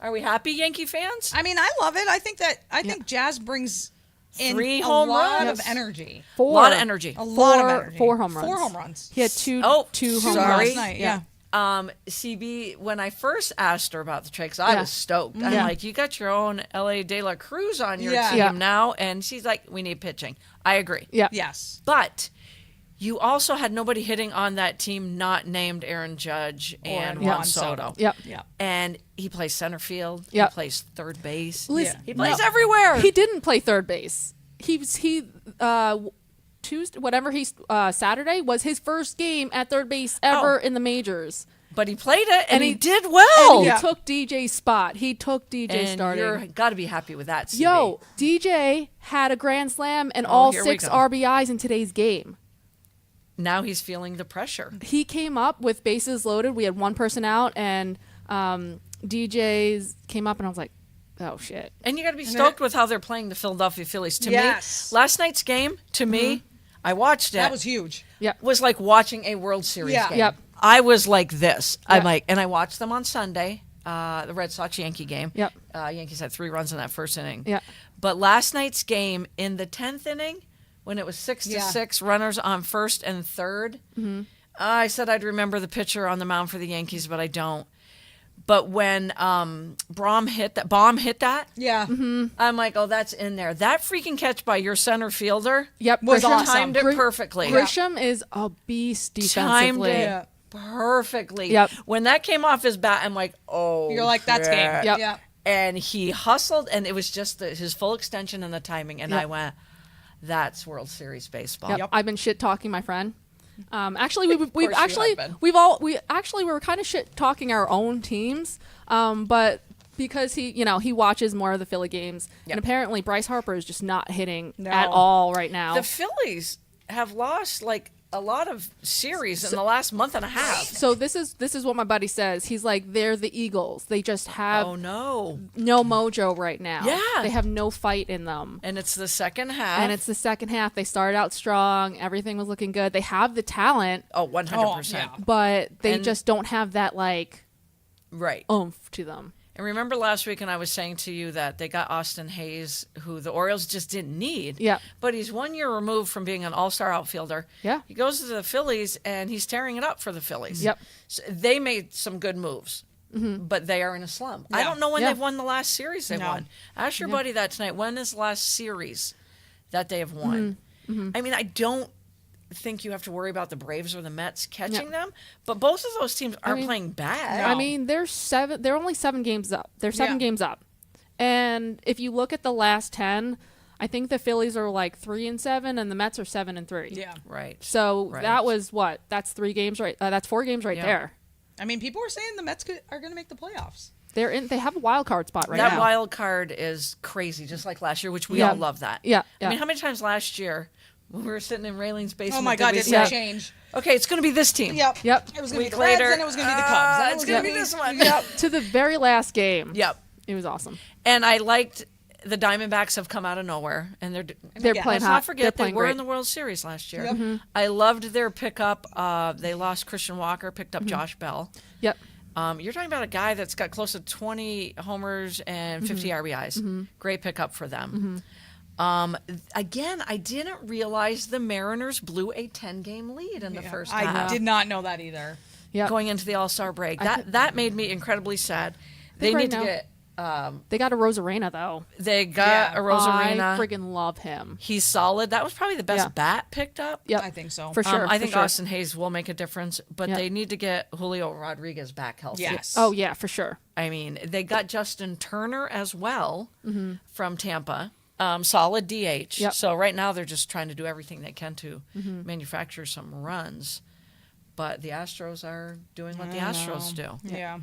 Are we happy, Yankee fans? I mean, I love it. I think Jazz brings in 3 a home lot runs. of energy. A lot of energy. A lot of Four- energy. 4 home runs. 4 home runs. He had two Oh, two home sorry. runs. Last night. Yeah. CB, when I first asked her about the trade, 'cause I Yeah. was stoked. I'm Yeah. like, you got your own LA De La Cruz on your Yeah. team Yeah. now. And she's like, we need pitching. I agree. Yeah. Yes. But you also had nobody hitting on that team not named Aaron Judge and Juan Juan Soto. Yep. Yeah. And he plays center field. Yep. He plays third base. Listen, He plays no. everywhere. He didn't play third base. Tuesday, whatever Saturday was his first game at third base ever in the majors. but he played it, and And he he- did well. And he Yeah. took DJ's spot. He took DJ and starting. you're got to be happy with that, CB. Yo, DJ had a grand slam and all here we 6 go. RBIs in today's game. Now he's feeling the pressure. He came up with bases loaded. We had one person out, and DJ's came up, and I was like, oh, shit. And you got to be stoked with how they're playing the Philadelphia Phillies. To Yes. me, last night's game, to me, I watched it. That was huge. Yep. was like watching a World Series Yeah. game. Yep. I was like this. I'm Yep. like, and I watched them on Sunday, the Red Sox Yankee game. Yep. Yankees had 3 runs in that first inning. Yep. But last night's game in the 10th inning, when it was 6-6, runners on first and third, I said I'd remember the pitcher on the mound for the Yankees, but I don't. But when Baum hit that, Yeah. I'm like, oh, that's in there. That freaking catch by your center fielder Yep. Was Grisham, awesome. timed it Gri- perfectly. Grisham is a beast Timed defensively. it Yeah. perfectly. Yep. When that came off his bat, I'm like, oh, You're like, that's game. shit. Yep. Yeah. And he hustled, and it was just his full extension and the timing. And Yep. I went, that's World Series baseball. Yep. Yep. I've been shit talking my friend. Actually, we've you actually have been. we actually were kind of shit talking our own teams, but because he watches more of the Philly games, Yep. and apparently Bryce Harper is just not hitting No. at all right now. The Phillies have lost like a lot of series in the last month and a half. So this is what my buddy says. He's like, they're the Eagles. They just have Oh no! no mojo right now. Yeah. They have no fight in them. And it's the second half. And it's the second half. They started out strong. Everything was looking good. They have the talent, 100%. yeah. but they And- just don't have that like Right. oomph to them. And remember last week, and I was saying to you that they got Austin Hayes, who the Orioles just didn't need. Yeah. But he's 1 year removed from being an all-star outfielder. Yeah. He goes to the Phillies, and he's tearing it up for the Phillies. Yep. So they made some good moves, but they are in a slump. I Yeah. don't know when Yeah. they've won the last series they No. won. Ask your buddy that tonight. When is the last series that they have won? I mean, I don't think you have to worry about the Braves or the Mets catching them, but both of those teams aren't playing bad. I mean, they're only 7 games up. They're 7 Yeah. games up. And if you look at the last 10, I think the Phillies are like 3-7 and the Mets are 7-3. Yeah. Right. So Right. that was what? That's 3 games right. That's 4 games right Yeah. there. I mean, people are saying the Mets are going to make the playoffs. They're in. They have a wild card spot right That now. wild card is crazy, just like last year, which we Yeah. all love that. Yeah, I yeah. mean, how many times last year when we were sitting in Rayling's basement? Oh my did God, we did say, that change? okay, it's going to be this team. Yep. Yep. It was going to be Week the Reds, later, then it was going to be the Cubs. Then it it's was going to gonna be this one. Yep. To the very last game. Yep. It was awesome. And I liked the Diamondbacks have come out of nowhere, and they're They're playing let's hot. not forget They're they playing were great. in the World Series last year. Yep. I loved their pickup. They lost Christian Walker, picked up Josh Bell. Yep. You're talking about a guy that's got close to 20 homers and 50 RBIs. Great pickup for them. Again, I didn't realize the Mariners blew a 10-game lead in the first I half did not know that either. Yep. going into the All-Star break. That made me incredibly sad. They right need to now- get. They got a Rosarena though. They got Yeah. a Rosarena. I friggin' love him. He's solid. That was probably the best Yeah. bat picked up. Yep. I think so. For sure. I think for sure. Austin Hayes will make a difference, but Yeah. they need to get Julio Rodriguez back healthy. Yes. Oh yeah, for sure. I mean, they got Justin Turner as well Mm-hmm. from Tampa. Solid DH. Yep. So right now they're just trying to do everything they can to Mm-hmm. manufacture some runs. But the Astros are doing what the Astros do. Yeah.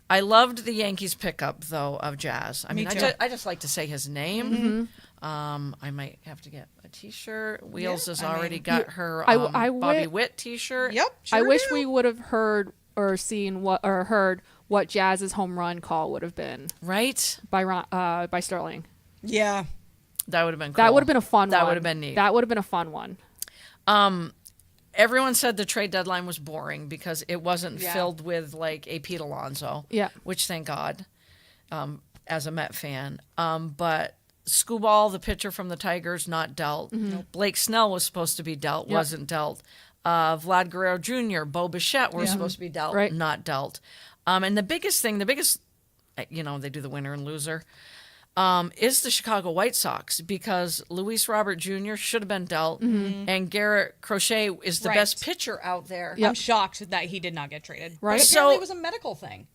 I loved the Yankees pickup though of Jazz. I Me mean, too. I just like to say his name. Mm-hmm. I might have to get a T-shirt. Wheels has I already mean- got her I Bobby wi- Witt T-shirt. Yep. I sure wish do. we would have heard or seen what or heard what Jazz's home run call would have been Right? by Sterling. Yeah. That would have been cool. That would have been a fun one. That would have been neat. That would have been a fun one. Everyone said the trade deadline was boring because it wasn't Yeah. filled with like a Pete Alonso. Yeah. Which thank God, as a Met fan. But Skubal, the pitcher from the Tigers, not dealt. Blake Snell was supposed to be dealt, Mm-hmm. Yep. wasn't dealt. Vlad Guerrero Jr., Bo Bichette were supposed to be dealt, Right. not dealt. And the biggest, they do the winner and loser, is the Chicago White Sox because Luis Robert Jr. should have been dealt, and Garrett Crochet is the Right. best pitcher out there. Yep. I'm shocked that he did not get traded. Right. But So- apparently it was a medical thing.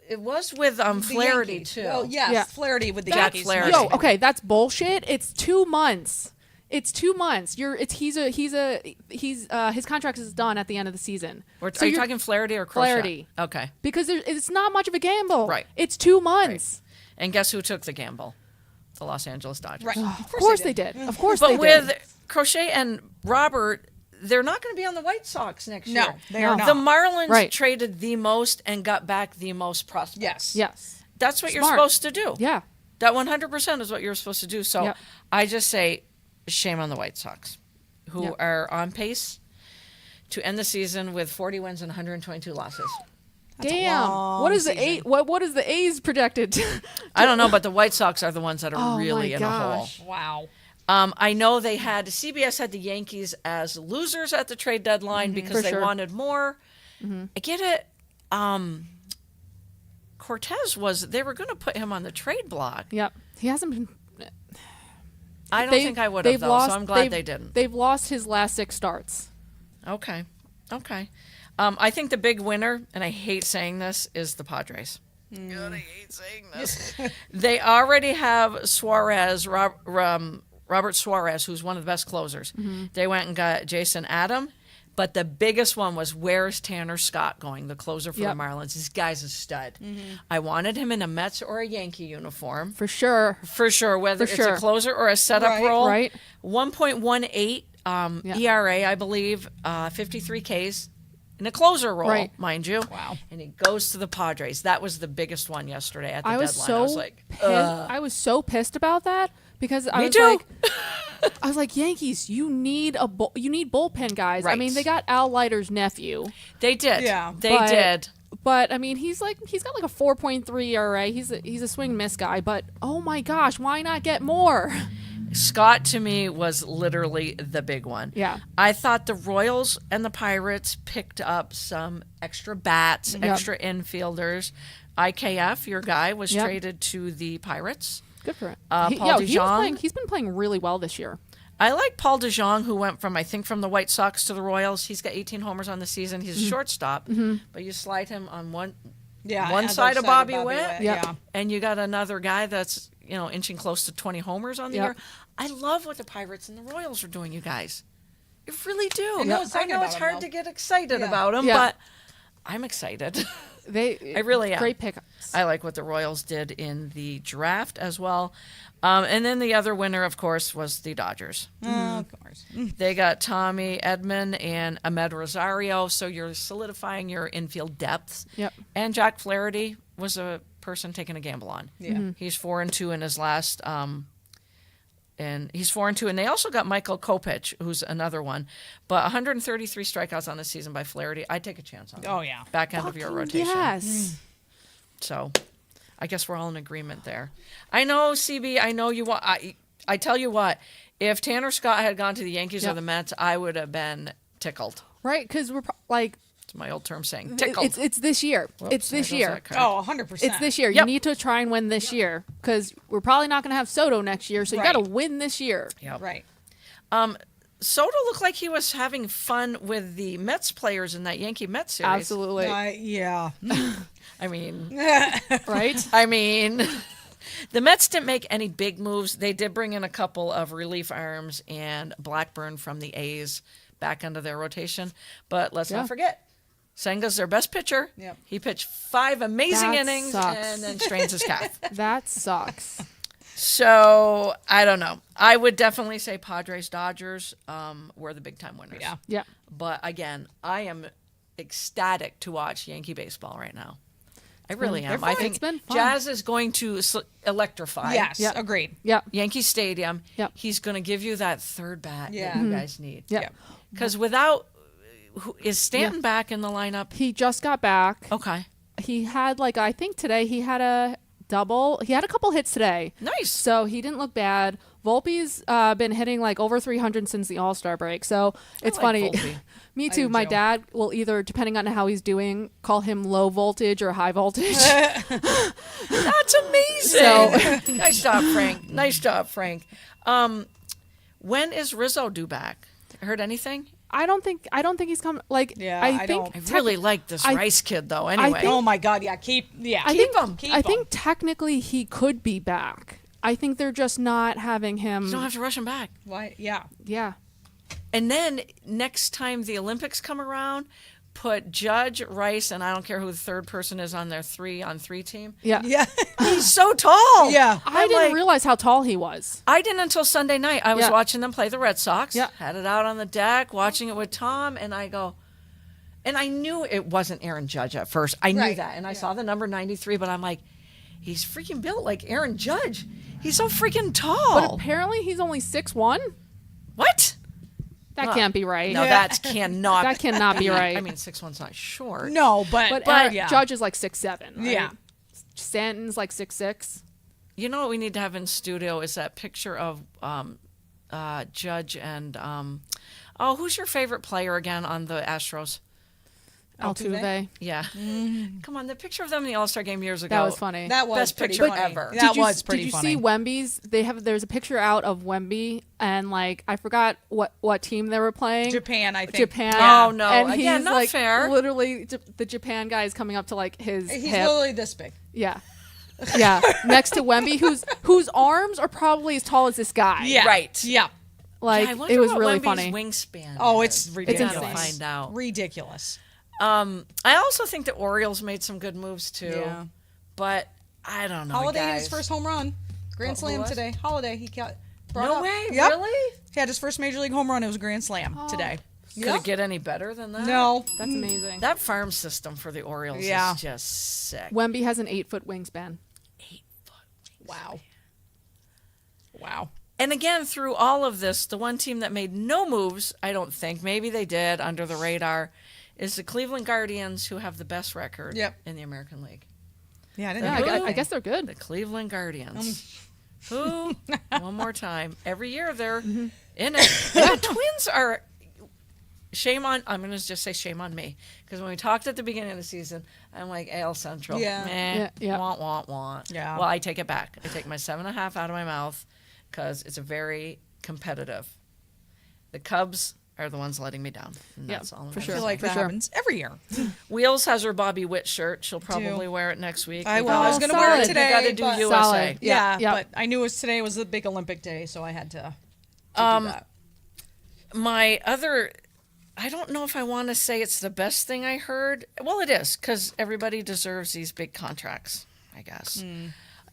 It was with The Flaherty Yankees. too. Oh, yes. Yeah. Flaherty with the Jack Yankees. Flaherty. Yo, okay, that's bullshit. It's 2 months. It's 2 months. His contract is done at the end of the season. Are you you're- talking Flaherty or Crochet? Flaherty. Okay. Because it's not much of a gamble. Right. It's 2 months. And guess who took the gamble? The Los Angeles Dodgers. Right. Of course they did. Of course But they with did. Crochet and Robert, they're not going to be on the White Sox next No, year. they are No. not. The Marlins Right. traded the most and got back the most prospects. Yes. Yes. That's what you're Smart. supposed to do. Yeah. That 100% is what you're supposed to do. So Yep. I just say shame on the White Sox, who Yep. are on pace to end the season with 40 wins and 122 losses. Damn. long What is the season. what is the A's projected? I don't know, but the White Sox are the ones that are Oh, really my in a hole. gosh. Wow. I know CBS had the Yankees as losers at the trade deadline because For they sure. wanted more. I get it. Cortez they were going to put him on the trade block. Yep. He hasn't been. I don't think I would have, though, so I'm glad they didn't. They've lost his last 6 starts. Okay. I think the big winner, and I hate saying this, is the Padres. God, I hate saying this. They already have Suarez, Robert Suarez, who's one of the best closers. They went and got Jason Adam. But the biggest one was, where's Tanner Scott going, the closer for Yep. the Marlins? This guy's a stud. I wanted him in a Mets or a Yankee uniform. For sure. For sure, whether For it's sure. a closer or a setup Right. role. Right. 1.18 Yeah. ERA, I believe, 53 Ks in a closer role, Right. mind you. Wow. And he goes to the Padres. That was the biggest one yesterday at the I was deadline. so I was like, pissed. I was so pissed about that because I Me was too. like, I was like, Yankees, you need bullpen guys. I Right. mean, they got Al Leiter's nephew, they did. Yeah. They But- did. but I mean, he's got like a 4.3 ERA. He's a swing miss guy. But oh my gosh, why not get more? Scott, to me, was literally the big one. Yeah. I thought the Royals and the Pirates picked up some extra bats, extra infielders. IKF, your guy, was Yep. traded to the Pirates. Good for him. Paul DeJong. He's been playing really well this year. I like Paul DeJong, who went from the White Sox to the Royals. He's got 18 homers on the season. He's a shortstop, but you slide him on one Yeah. side of Bobby Witt, Yep. Yeah. and you got another guy that's inching close to 20 homers on the Yep. year. I love what the Pirates and the Royals are doing, you guys. You really do. And no I one's talking know about it's them, hard though. to get excited Yeah. about them, Yeah. but I'm excited. I really am. Great pickups. I like what the Royals did in the draft as well. And then the other winner, of course, was the Dodgers. Of course. They got Tommy Edman and Ahmed Rosario, so you're solidifying your infield depths. Yep. And Jack Flaherty was a person taking a gamble on. Yeah. He's 4-2 in his last. And he's 4-2, and they also got Michael Kopech, who's another one. But 133 strikeouts on the season by Flaherty. I'd take a chance on him. Oh, yeah. Back end of your Fucking rotation. Yes. So, I guess we're all in agreement there. I know, CB. I know you want. I tell you what. If Tanner Scott had gone to the Yankees or Yep. the Mets, I would have been tickled. Right, because we're like It's my old term saying tickled. it's this year. It's There this goes year. that card. Oh, 100%. It's this year. Yep. You need to try and win this year because we're probably not going to have Soto next year. So you Right. got to win this year. Yep. Right. Soto looked like he was having fun with the Mets players in that Yankee Mets series. Absolutely. Yeah. I mean, Right? the Mets didn't make any big moves. They did bring in a couple of relief arms and Blackburn from the A's back into their rotation. But let's Yeah. not forget, Senga's their best pitcher. Yep. He pitched 5 amazing That innings sucks. and then strains his calf. That sucks. So I don't know. I would definitely say Padres Dodgers were the big time winners. Yeah. Yeah. But again, I am ecstatic to watch Yankee baseball right now. I really am. fun. I think It's been fun. Jazz is going to electrify Yes. Yep. Agreed. Yeah. Yankee Stadium. Yep. He's going to give you that third bat Yeah. that you guys need. Yeah. Yeah. Because without, is Stanton back in the lineup? He just got back. Okay. He had I think today he had a double. He had a couple hits today. Nice. So he didn't look bad. Volpe's been hitting over 300 since the All-Star break. So it's like funny. Volpe. Me I too. do My too. dad will either, depending on how he's doing, call him low voltage or high voltage. That's amazing. So- Nice job, Frank. Nice job, Frank. When is Rizzo due back? Heard anything? I don't think he's coming. Yeah, I I think don't. I really like this I- Rice kid, though. Anyway. think- Oh, my God. Yeah. Keep I think him. Keep I him. think technically he could be back. I think they're just not having him. you don't have to rush him back. Why? Yeah. Yeah. And then next time the Olympics come around, put Judge, Rice, and I don't care who the third person is on their 3-on-3 team. Yeah. Yeah. He's so tall. Yeah. I I'm didn't like- realize how tall he was. I didn't until Sunday night. I was Yeah. watching them play the Red Sox. Yeah. Had it out on the deck, watching it with Tom, and I go, and I knew it wasn't Aaron Judge at first. I knew Right. that, and I saw the number 93, but I'm like, he's freaking built like Aaron Judge. He's so freaking tall. But apparently he's only 6'1". What? That can't be right. No, that cannot. That cannot be right. I mean, 6'1's not short. No, but But yeah. Judge is 6'7". Right? Yeah. Stanton's 6'6". You know what we need to have in studio is that picture of Judge and who's your favorite player again on the Astros? Altuve. Yeah, come on, the picture of them in the All-Star game years ago. That was funny. That was Best pretty picture funny. ever. That was pretty Did you funny. see Wemby's? There's a picture out of Wemby and I forgot what team they were playing. Japan, I think. Japan. Oh, no. And Again, he's not fair. Literally, the Japan guy is coming up to his He's hip. literally this big. Yeah. Yeah. Next to Wemby, whose arms are probably as tall as this guy. Yeah. Right. Yeah. Yeah, I wonder it was what really Wemby's funny. wingspan. Oh, is. it's We ridiculous. gotta find out. Ridiculous. I also think the Orioles made some good moves too. Yeah. But I don't know. Holiday hit guys. his first home run. Grand Who Slam was? today. Holiday. He brought No up. way. Yep. Really? He had his first major league home run. It was a grand slam today. Could Yep. it get any better than that? No. That's amazing. That farm system for the Orioles Yeah. is just sick. Wemby has an 8-foot wingspan. 8 foot. Wow. Wow. And again, through all of this, the one team that made no moves, I don't think, maybe they did under the radar, is the Cleveland Guardians, who have the best record Yep. in the American League. Yeah, I didn't Yeah, know I that. guess they're good. The Cleveland Guardians. Who, one more time, every year they're in it. The Twins are, I'm going to just say shame on me. Because when we talked at the beginning of the season, I'm like, AL Central. Yeah. Meh, Yeah. want. Yeah. Well, I take it back. I take my 7.5 out of my mouth because it's a very competitive. The Cubs are the ones letting me down. And Yeah, that's all I'm for gonna I sure. feel say. like For that sure. happens every year. Wheels has her Bobby Witt shirt. She'll probably wear it next week. I because was Oh, going to wear solid. it You today. gotta do but- USA. Solid. Yeah, Yeah. but I knew today was the big Olympic day, so I had to do that. My other I don't know if I want to say it's the best thing I heard. Well, it is, because everybody deserves these big contracts, I guess.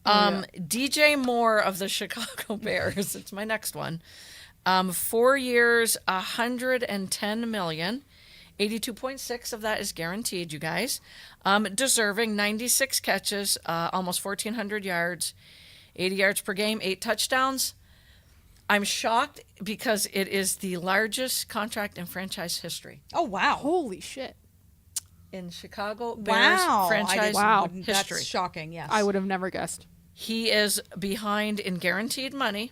DJ Moore of the Chicago Bears, it's my next one. 4 years, $110 million. 82.6 of that is guaranteed, you guys. Deserving 96 catches, almost 1,400 yards, 80 yards per game, 8 touchdowns. I'm shocked because it is the largest contract in franchise history. Oh wow. Holy shit. In Chicago Bears Wow. franchise Wow. history. That's shocking. Yes. I would have never guessed. He is behind in guaranteed money.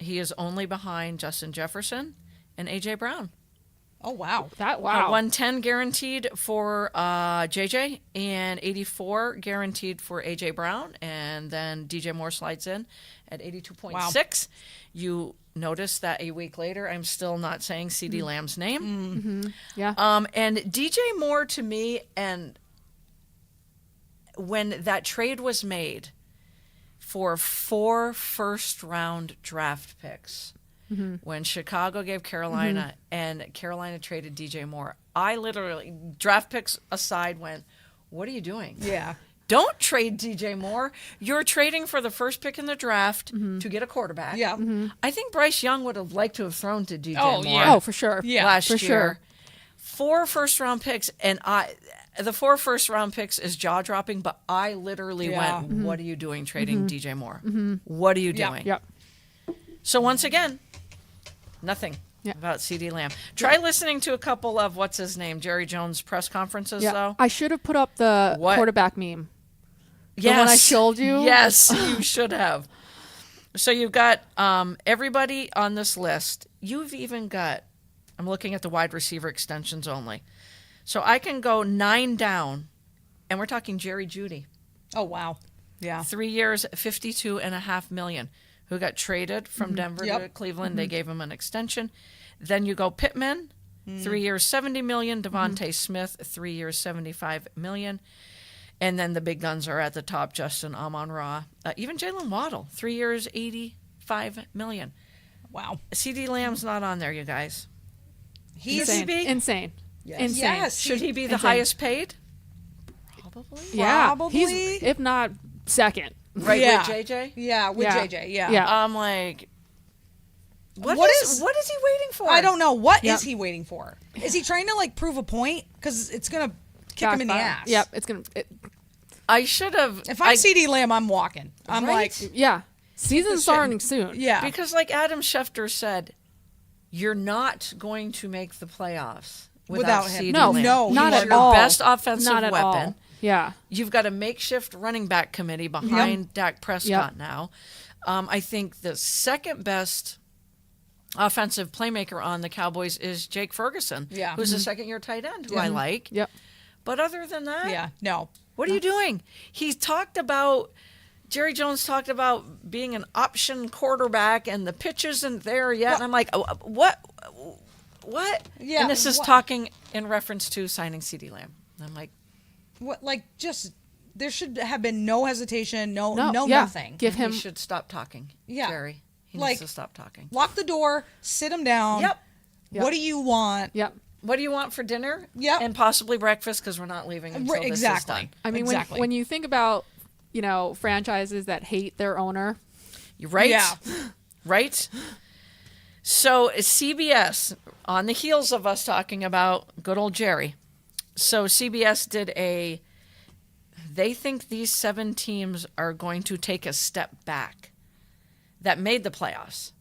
He is only behind Justin Jefferson and A.J. Brown. Oh wow. That wow. 110 guaranteed for JJ and 84 guaranteed for AJ Brown, and then DJ Moore slides in at 82.6. Wow. You notice that a week later I'm still not saying CD Lamb's name. Yeah. And DJ Moore, to me, and when that trade was made for 4 first-round draft picks, when Chicago gave Carolina and Carolina traded DJ Moore, I literally, draft picks aside, went, what are you doing? Yeah. Don't trade DJ Moore. You're trading for the first pick in the draft to get a quarterback. Yeah. I think Bryce Young would have liked to have thrown to DJ Oh, Moore yeah. Oh, for sure. Yeah, last for year. sure. 4 first-round picks, and the 4 first-round picks is jaw-dropping, but I literally Yeah. went, what are you doing trading DJ Moore? What are you Yeah. doing? Yep. So once again, nothing Yeah. about CD Lamb. Try listening to a couple of, what's his name, Jerry Jones press conferences, Yeah. though. I should have put up the What? quarterback meme. Yes. one I showed you? Yes, you should have. So you've got everybody on this list. You've even got, I'm looking at the wide receiver extensions only. So I can go 9 down, and we're talking Jerry Jeudy. Oh wow. Yeah. 3 years, $52.5 million, who got traded from Denver to Yep. Cleveland. They gave him an extension. Then you go Pittman, 3 years, $70 million. Devontae Smith, 3 years, $75 million. And then the big guns are at the top, Justin Amon-Ra. Even Jalen Waddle, 3 years, $85 million. Wow. CD Lamb's not on there, you guys. He's Insane. be? Insane. Yes. Insane. Yes. Should he be the Insane. highest paid? Probably. Yeah. Probably. He's, if not second. Right Yeah. with JJ? Yeah, with Yeah. JJ. Yeah. Yeah. I'm like, What what is- is he waiting for? I don't know. What is Yep. he waiting for? Is he trying to like prove a point? Because it's gonna kick him in the Backfire. ass. Yep. It's going to. I should have. If I'm CD Lamb, I'm walking. I'm Right? like, Yeah. Season's shit. starting soon. yeah. Because, like Adam Schefter said, you're not going to make the playoffs without Without him. CeeDee No, Lamb. No, not you at are your all. best offensive Not at weapon. all. Yeah. You've got a makeshift running back committee behind Dak Prescott now. I think the second best offensive playmaker on the Cowboys is Jake Ferguson, Yeah. who's a second-year tight end who I like. Yep. But other than that, Yeah. No. what are you doing? He talked about, Jerry Jones talked about being an option quarterback and the pitch isn't there yet. And I'm like, what? Yeah, And this is what- talking in reference to signing CeeDee Lamb. And I'm like, What? Like, just there should have been no hesitation. No. No, No. yeah. Nothing. Give him. he should stop talking. Yeah. Jerry. He Like- needs to stop talking. Lock the door. Sit him down. Yep. Yep. What do you want? Yep. What do you want for dinner? Yep. And possibly breakfast because we're not leaving until this is Exactly. done. I mean, Exactly. when you think about, franchises that hate their owner. You right? Yeah. Right? So CBS, on the heels of us talking about good old Jerry, so CBS did they think these 7 teams are going to take a step back that made the playoffs.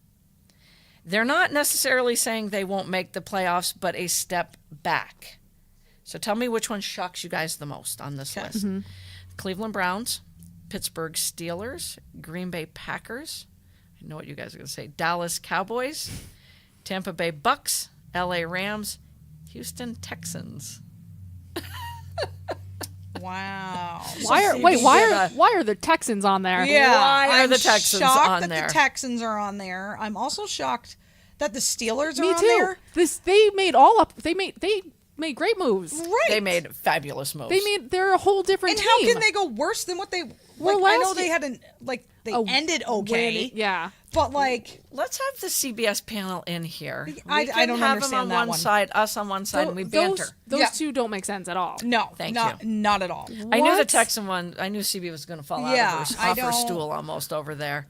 They're not necessarily saying they won't make the playoffs, but a step back. So tell me which one shocks you guys the most on this list. Cleveland Browns, Pittsburgh Steelers, Green Bay Packers, I know what you guys are going to say, Dallas Cowboys, Tampa Bay Bucks, LA Rams, Houston Texans. Wow. Why are the Texans on there? Yeah. Why are I'm the Texans shocked on that there? the Texans are on there. I'm also shocked that the Steelers are Me on too. there. They made great moves. Right. They made fabulous moves. They're a whole different And team. how can they go worse than what they? Well, Like, I last know they year- had an like They a ended okay. winning- yeah. But like, Let's have the CBS panel in here. I We can don't have understand them that on one one. side, us on one side, and we banter. Those Yeah. two don't make sense at all. no, Thank not at all. I knew the What? Texan one. I knew CB was going to fall out Yeah, of her, I off her don't- stool almost over there.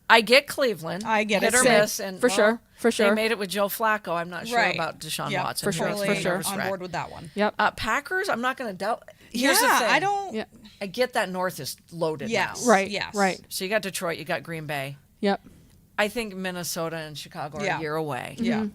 I get Cleveland. I get hit it. or Same. miss, and For sure, for They sure. made it with Joe Flacco. I'm not sure Right. about Deshaun Yep, Watson. For sure, Who for makes sure. no On respect. board with that one. Yep. Packers. I'm not going to doubt. Here's yeah, the thing. I don't. Yeah. I get that North is loaded Yes. now. Right. Yes. Right. So you got Detroit, you got Green Bay. Yep. I think Minnesota and Chicago are Yeah. a year away. Yeah.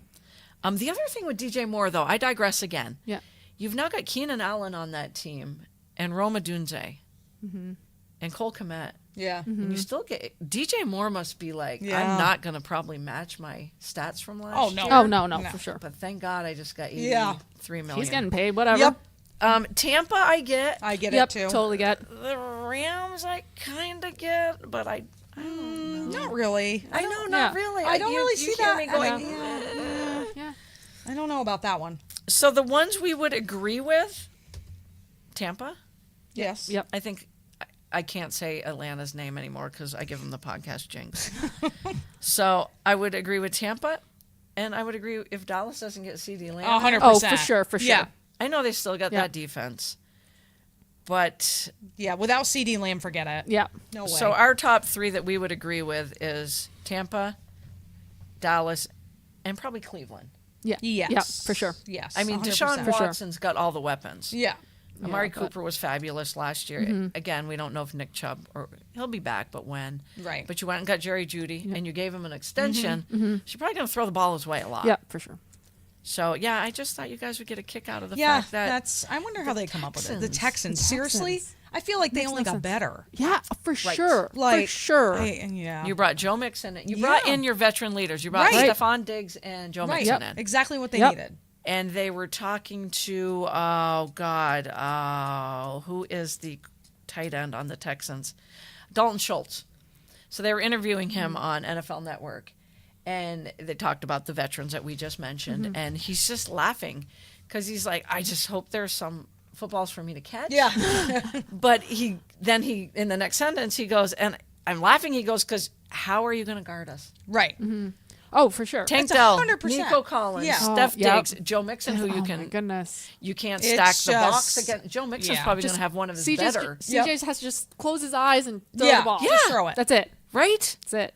The other thing with DJ Moore, though, I digress again. Yeah. You've now got Keenan Allen on that team, and Roma Dunze, and Cole Kmet. Yeah. And you still get DJ Moore must be like, Yeah. I'm not going to probably match my stats from last Oh, year. no. Oh no, No. for sure. But thank God I just got 83 Yeah. million. He's getting paid. Whatever. Yep. Tampa, I get. I get Yep. it too. Totally get. The Rams, I kind of get, but I don't know. Not really. I know, not Yeah. really. I don't really you see hear that. me going, Yeah. I don't know about that one. So the ones we would agree with, Tampa. Yes. Yep. I think I can't say Atlanta's name anymore because I give them the podcast jinx. So I would agree with Tampa, and I would agree if Dallas doesn't get CD Lamb. 100%. Oh, for sure. For sure. Yeah. I know they still got Yeah. that defense, but Yeah. Without CD Lamb, forget it. Yeah. No way. so our top three that we would agree with is Tampa, Dallas, and probably Cleveland. Yeah. Yes. Yeah. For sure. Yes. I mean, 100%. Deshaun For sure. Watson's got all the weapons. Yeah. Amari but- Cooper was fabulous last year. Again, we don't know if Nick Chubb or he'll be back, but when. Right. But you went and got Jerry Jeudy, and you gave him an extension. She's probably going to throw the ball his way a lot. Yeah. For sure. So yeah, I just thought you guys would get a kick out of the Yeah. fact that That's. I wonder how they come up with it. The Texans. Texans. Seriously, Texans. I feel like they Makes only no got sense. better. Yeah. For sure. Like for sure. Yeah. you brought Joe Mixon in. You brought Yeah. in your veteran leaders. You brought Right. Stephon Diggs and Joe right. Mixon Yep. in. Exactly what they Yep. needed. And they were talking to who is the tight end on the Texans? Dalton Schultz. So they were interviewing him on NFL Network, and they talked about the veterans that we just mentioned, and he's just laughing because he's like, I just hope there's some footballs for me to catch. Yeah. But he in the next sentence he goes, and I'm laughing. He goes, because how are you going to guard us? right. Oh, for sure. Tank That's Dell, 100%. Nico Collins, Yeah. Steph Oh, yep. Diggs, Joe Mixon, who you Oh my can goodness. you can't It's stack the box just- again. Joe Mixon's yeah. probably going Just to have one of his CJ's, better, CJ's has to just close his eyes and throw Yeah. the ball. Just throw it. That's it. right? That's it.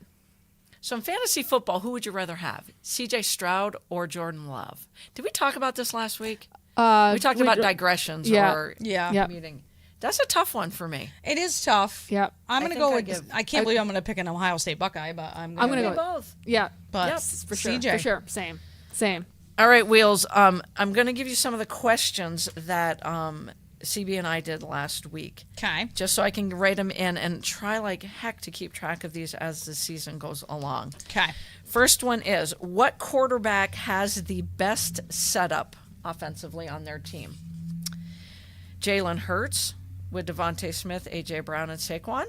So in fantasy football, who would you rather have, C.J. Stroud or Jordan Love? Did we talk about this last week? We talked about digressions yeah. or Yeah. Yep. meeting. That's a tough one for me. It is tough. Yep. I'm I gonna think go I with. give- I can't believe I'm gonna pick an Ohio State Buckeye, but I'm gonna go. go We both. Yeah. But Yep. For sure. CJ. For sure. Same. Same. All right, Wheels. I'm going to give you some of the questions that CB and I did last week, Okay. just so I can write them in and try like heck to keep track of these as the season goes along. Okay. First one is, what quarterback has the best setup offensively on their team? Jalen Hurts with Devontae Smith, A.J. Brown, and Saquon.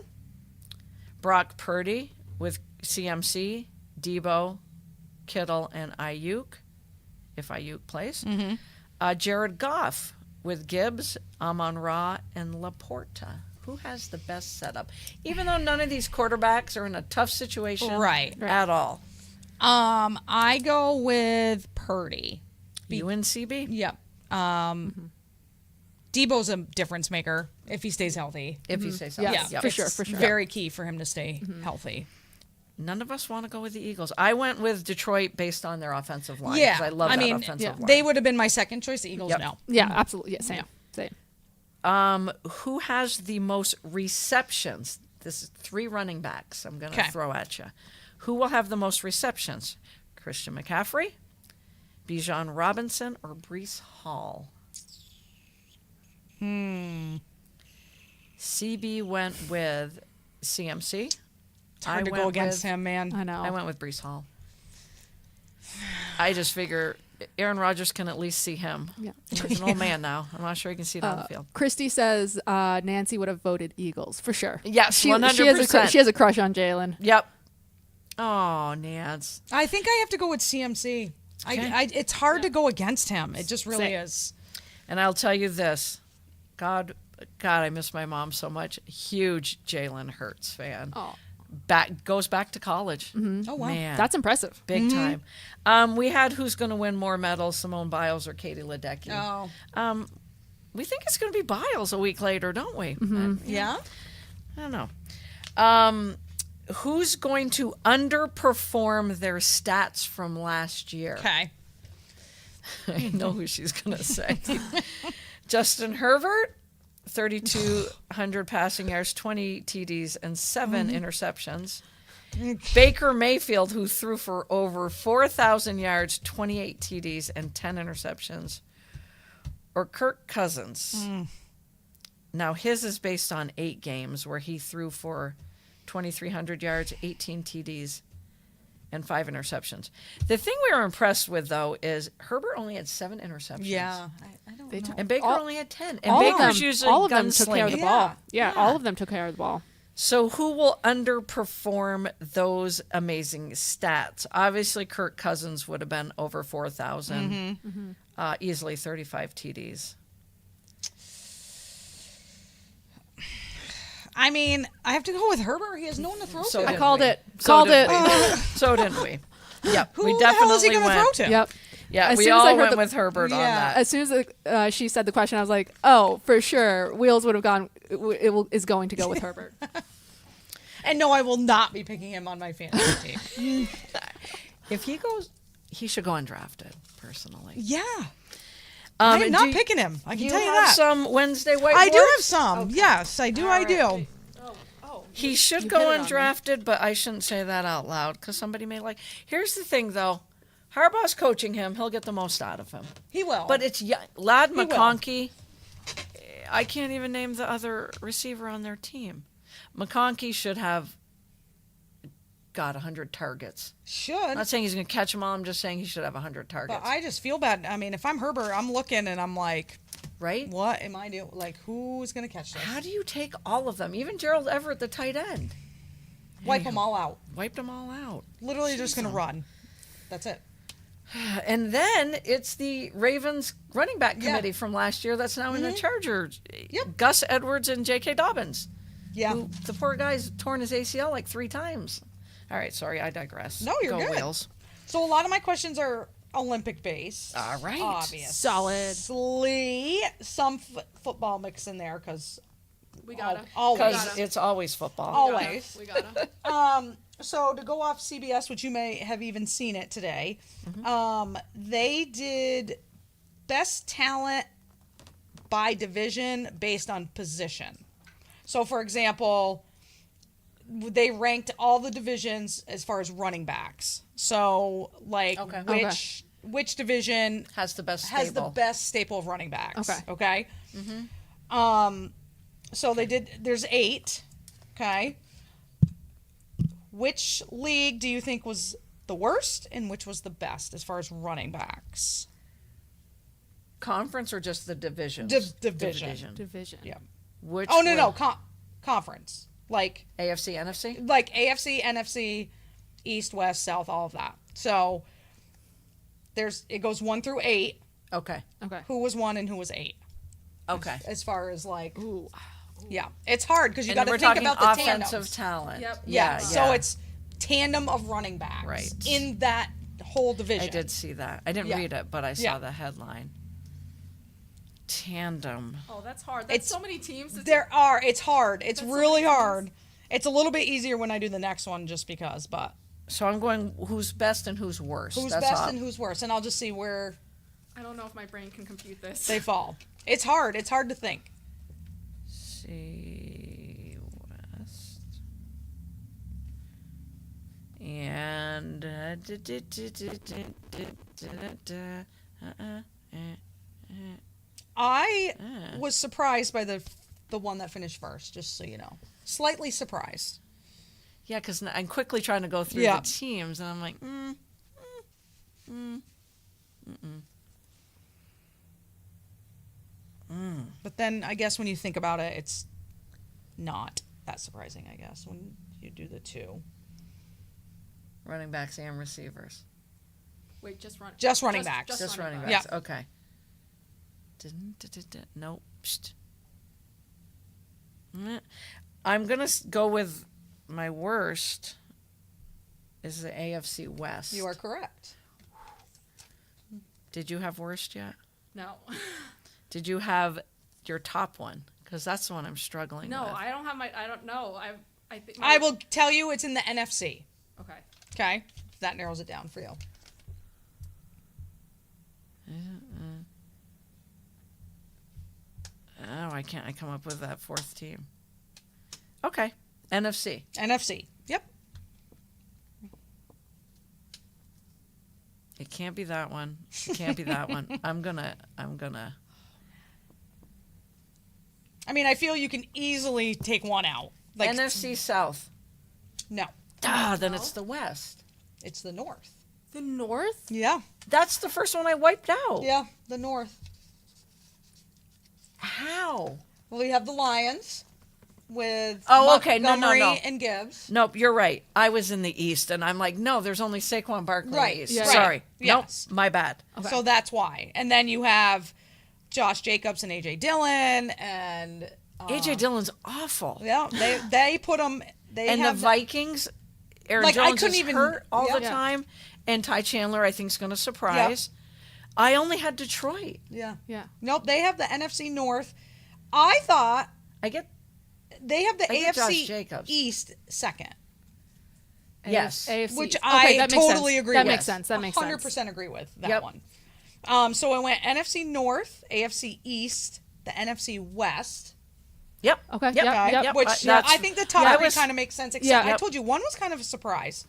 Brock Purdy with CMC, Debo, Kittle, and Ayuk, if Ayuk plays. Jared Goff with Gibbs, Amon-Ra, and Laporta. Who has the best setup? Even though none of these quarterbacks are in a tough situation Right. at all. I go with Purdy. UNCB? Yep. Debo's a difference maker if he stays healthy. If you say so. Yes, Yep. for sure. It's For sure. Very key for him to stay healthy. None of us want to go with the Eagles. I went with Detroit based on their offensive line. Yeah. 'cause I love I that mean, offensive line. they would have been my second choice. The Eagles, Yep. no. Yeah. Absolutely. Yeah. Same. Same. Who has the most receptions? This is 3 running backs I'm going to 'Kay. throw at you. Who will have the most receptions? Christian McCaffrey, Bijan Robinson, or Brees Hall? CB went with CMC. It's hard to go against him, man. I know. I went with Brees Hall. I just figure Aaron Rodgers can at least see him. Yeah. He's an old man now. I'm not sure he can see down the field. Christy says Nancy would have voted Eagles for sure. Yes, she, 100%. She has a crush on Jalen. Yep. Oh, Nance. I think I have to go with CMC. Okay. It's hard to go against him. It just really Same. is. And I'll tell you this. God, I miss my mom so much. Huge Jalen Hurts fan. Oh. goes back to college. Oh, wow. Man, That's impressive. big time. We had who's going to win more medals, Simone Biles or Katie Ledecky. Oh. We think it's going to be Biles a week later, don't we? Yeah? I don't know. Who's going to underperform their stats from last year? Okay. I know who she's going to say. Justin Herbert, 3,200 passing yards, 20 TDs, and 7 interceptions. Baker Mayfield, who threw for over 4,000 yards, 28 TDs, and 10 interceptions. Or Kirk Cousins. Now, his is based on 8 games where he threw for 2,300 yards, 18 TDs, and 5 interceptions. The thing we were impressed with, though, is Herbert only had 7 interceptions. Yeah. I don't They know. took- And Baker All- only had 10. And all of Baker's them, usually all of them took care of the gunslinging. ball. Yeah. All of them took care of the ball. So who will underperform those amazing stats? Obviously, Kirk Cousins would have been over 4,000. Easily 35 TDs. I mean, I have to go with Herbert. He has no one to throw So to. I did called we. it. So Called did it. we. So didn't we? Yep. Who we the definitely hell is he going to went. throw to? Yep. Yeah, As we soon as I all heard went the- with Herbert on Yeah. that. As soon as she said the question, I was like, "Oh, for sure, Wheels would have gone. Is going to go with Herbert." And no, I will not be picking him on my fantasy team. If he goes, he should go undrafted, personally. Yeah. I am not do picking him. I You can tell you have that. some Wednesday whiteboards? I do have some. Yes, I do. I do. He should you go hit it on me. undrafted, but I shouldn't say that out loud because somebody may like. Here's the thing, though. Harbaugh's coaching him. He'll get the most out of him. He will. But it's Lad will. McConkey. I can't even name the other receiver on their team. McConkey should have got 100 targets. should. I'm not saying he's going to catch them all. I'm just saying he should have 100 targets. But I just feel bad. I mean, if I'm Herbert, I'm looking and I'm like, right? what am I doing? Like, who's going to catch this? How do you take all of them? Even Gerald Everett, the tight end. Wipe them all out. Wiped them all out. Literally just going to run. That's it. And then it's the Ravens running back Yeah. committee from last year that's now in the Chargers. Yep. Gus Edwards and J.K. Dobbins. Yeah. Who, the poor guy's torn his ACL like 3 times. All right, sorry, I digress. No, you're Go good. Wheels. So a lot of my questions are Olympic based. All right. Obvious. Solid. Some football mix in there because We gotta. always. Because it's always football. Always. We gotta. So to go off CBS, which you may have even seen it today, they did best talent by division based on position. So for example, they ranked all the divisions as far as running backs. So like Okay. which division Has the best has the stable. best staple of running backs. Okay. Okay. So they did. There's 8. Okay. Which league do you think was the worst, and which was the best as far as running backs? Conference or just the divisions? Division. Division. Yeah. Which Oh no, were conference. Like AFC, NFC? AFC, NFC, East, West, South, all of that. So it goes 1 through 8. Okay. Okay. Who was 1 and who was 8? Okay. As far as like, Ooh. yeah, it's hard because you And got to we're think talking about the offensive tandems. talent. Yep. Yeah. So it's tandem of running backs Right. in that whole division. I did see that. I didn't Yeah. read it, but I saw Yeah. the headline. Tandem. Oh, that's hard. It's- so many teams. It's hard. It's That's so really many hard. It's a little bit easier when I do the next one just because, but So I'm going who's best and who's worst. who's That's best all. and who's worst, and I'll just see where I don't know if my brain can compute this. they fall. It's hard. It's hard to think. See West. And I was surprised by the one that finished first, just so you know. Slightly surprised. yeah, because I'm quickly trying to go through Yeah. the teams, and I'm like, But then I guess when you think about it, it's not that surprising, I guess, when you do the 2. running backs and receivers. Wait, just run. Just running backs. Just running back. backs. Okay. Nope. Psst. I'm gonna go with my worst is the AFC West. You are correct. Did you have worst yet? No. Did you have your top one? Because that's the one I'm struggling No, with. I don't have my. I don't know. I think. I will tell you it's in the NFC. Okay. Okay? That narrows it down for you. Oh, I can't. I come up with that fourth team. Okay, NFC. NFC. Yep. It can't be that one. It can't be that one. I'm gonna. I mean, I feel you can easily take one out. Like NFC South. No, Then it's the West. it's the North. The North. Yeah. That's the first one I wiped out. Yeah, the North. How? Well, we have the Lions with Oh, okay. No, Montgomery and Gibbs. Nope, you're right. I was in the East, and I'm like, no, there's only Saquon Barkley Right, in the East. yeah. Sorry. right. Yes. Nope, my bad. Okay. So that's why. And then you have Josh Jacobs and AJ Dillon, and AJ Dillon's awful. yeah, they put them. They And the have Vikings, Aaron Like, I Jones couldn't is even- hurt all the Yeah. time, and Ty Chandler I think is going to surprise. I only had Detroit. yeah. Yeah. Nope, they have the NFC North. I thought I get they have the I get Josh AFC Jacobs. East second, yes. AFC. which Okay, I that makes totally sense. agree That with. makes sense. That makes 100% sense. agree with that Yep. one. So I went NFC North, AFC East, the NFC West. Yep. Okay. Yep. Yep. Okay, Yep. which that's- I think the top yeah, three was- kind of makes sense. Except Yeah. I Yep. told you one was kind of a surprise.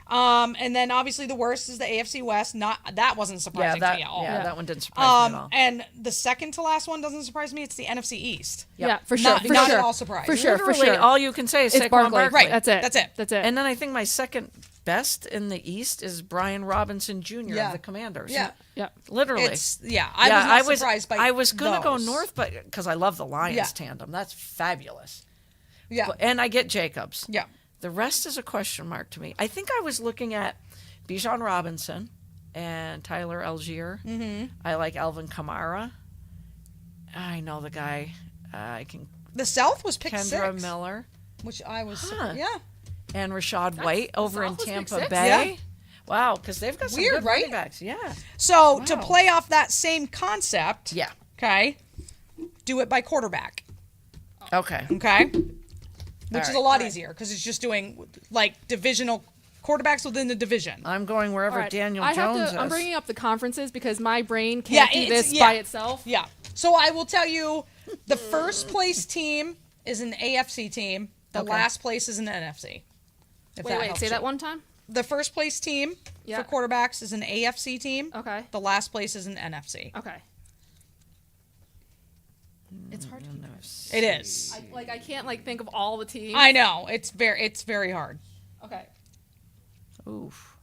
And then obviously the worst is the AFC West. That wasn't Yeah, surprising that to me at all. that one didn't surprise me at all. And the second to last one doesn't surprise me. It's the NFC East. Yep. Yeah. For sure. Not- for not sure. at all surprised. For sure. For Literally, sure. all you can say is It's Saquon Barkley. Barkley. Right. That's it. That's it. That's it. And then I think my second best in the East is Brian Robinson Jr. Yeah. of the Commanders. Yeah. yeah. Literally. It's I was not surprised by I was gonna go those. north, but because I love the Lions Yeah. tandem, that's fabulous. Yeah. And I get Jacobs. Yeah. The rest is a question mark to me. I think I was looking at Bijan Robinson and Tyler Algier. Mm-hmm. I like Alvin Kamara. I know the guy. I can The South was pick Kendra 6, Miller which I was Huh. yeah. and Rashad White over in South was pick Tampa 6? Bay. Yeah. Wow, because they've got some Weird, good right? running backs. Yeah. So to Wow. play off that same concept, Yeah. okay, do it by quarterback, Okay. okay, which is right, a lot easier because it's just doing like divisional quarterbacks within the division. I'm going wherever All right. Daniel I Jones have is. to, I'm bringing up the conferences because my brain Yeah, can't do it's- this yeah. by itself. Yeah. So I will tell you, the first place team is an AFC team. The Okay. last place is an NFC. If Wait, helps say you. that one time. The first place team Yeah. for quarterbacks is an AFC team. Okay. The last place is an NFC. Okay. It's hard to keep track. It is. I can't think of all the teams. I know. It's very hard. Okay. Oof.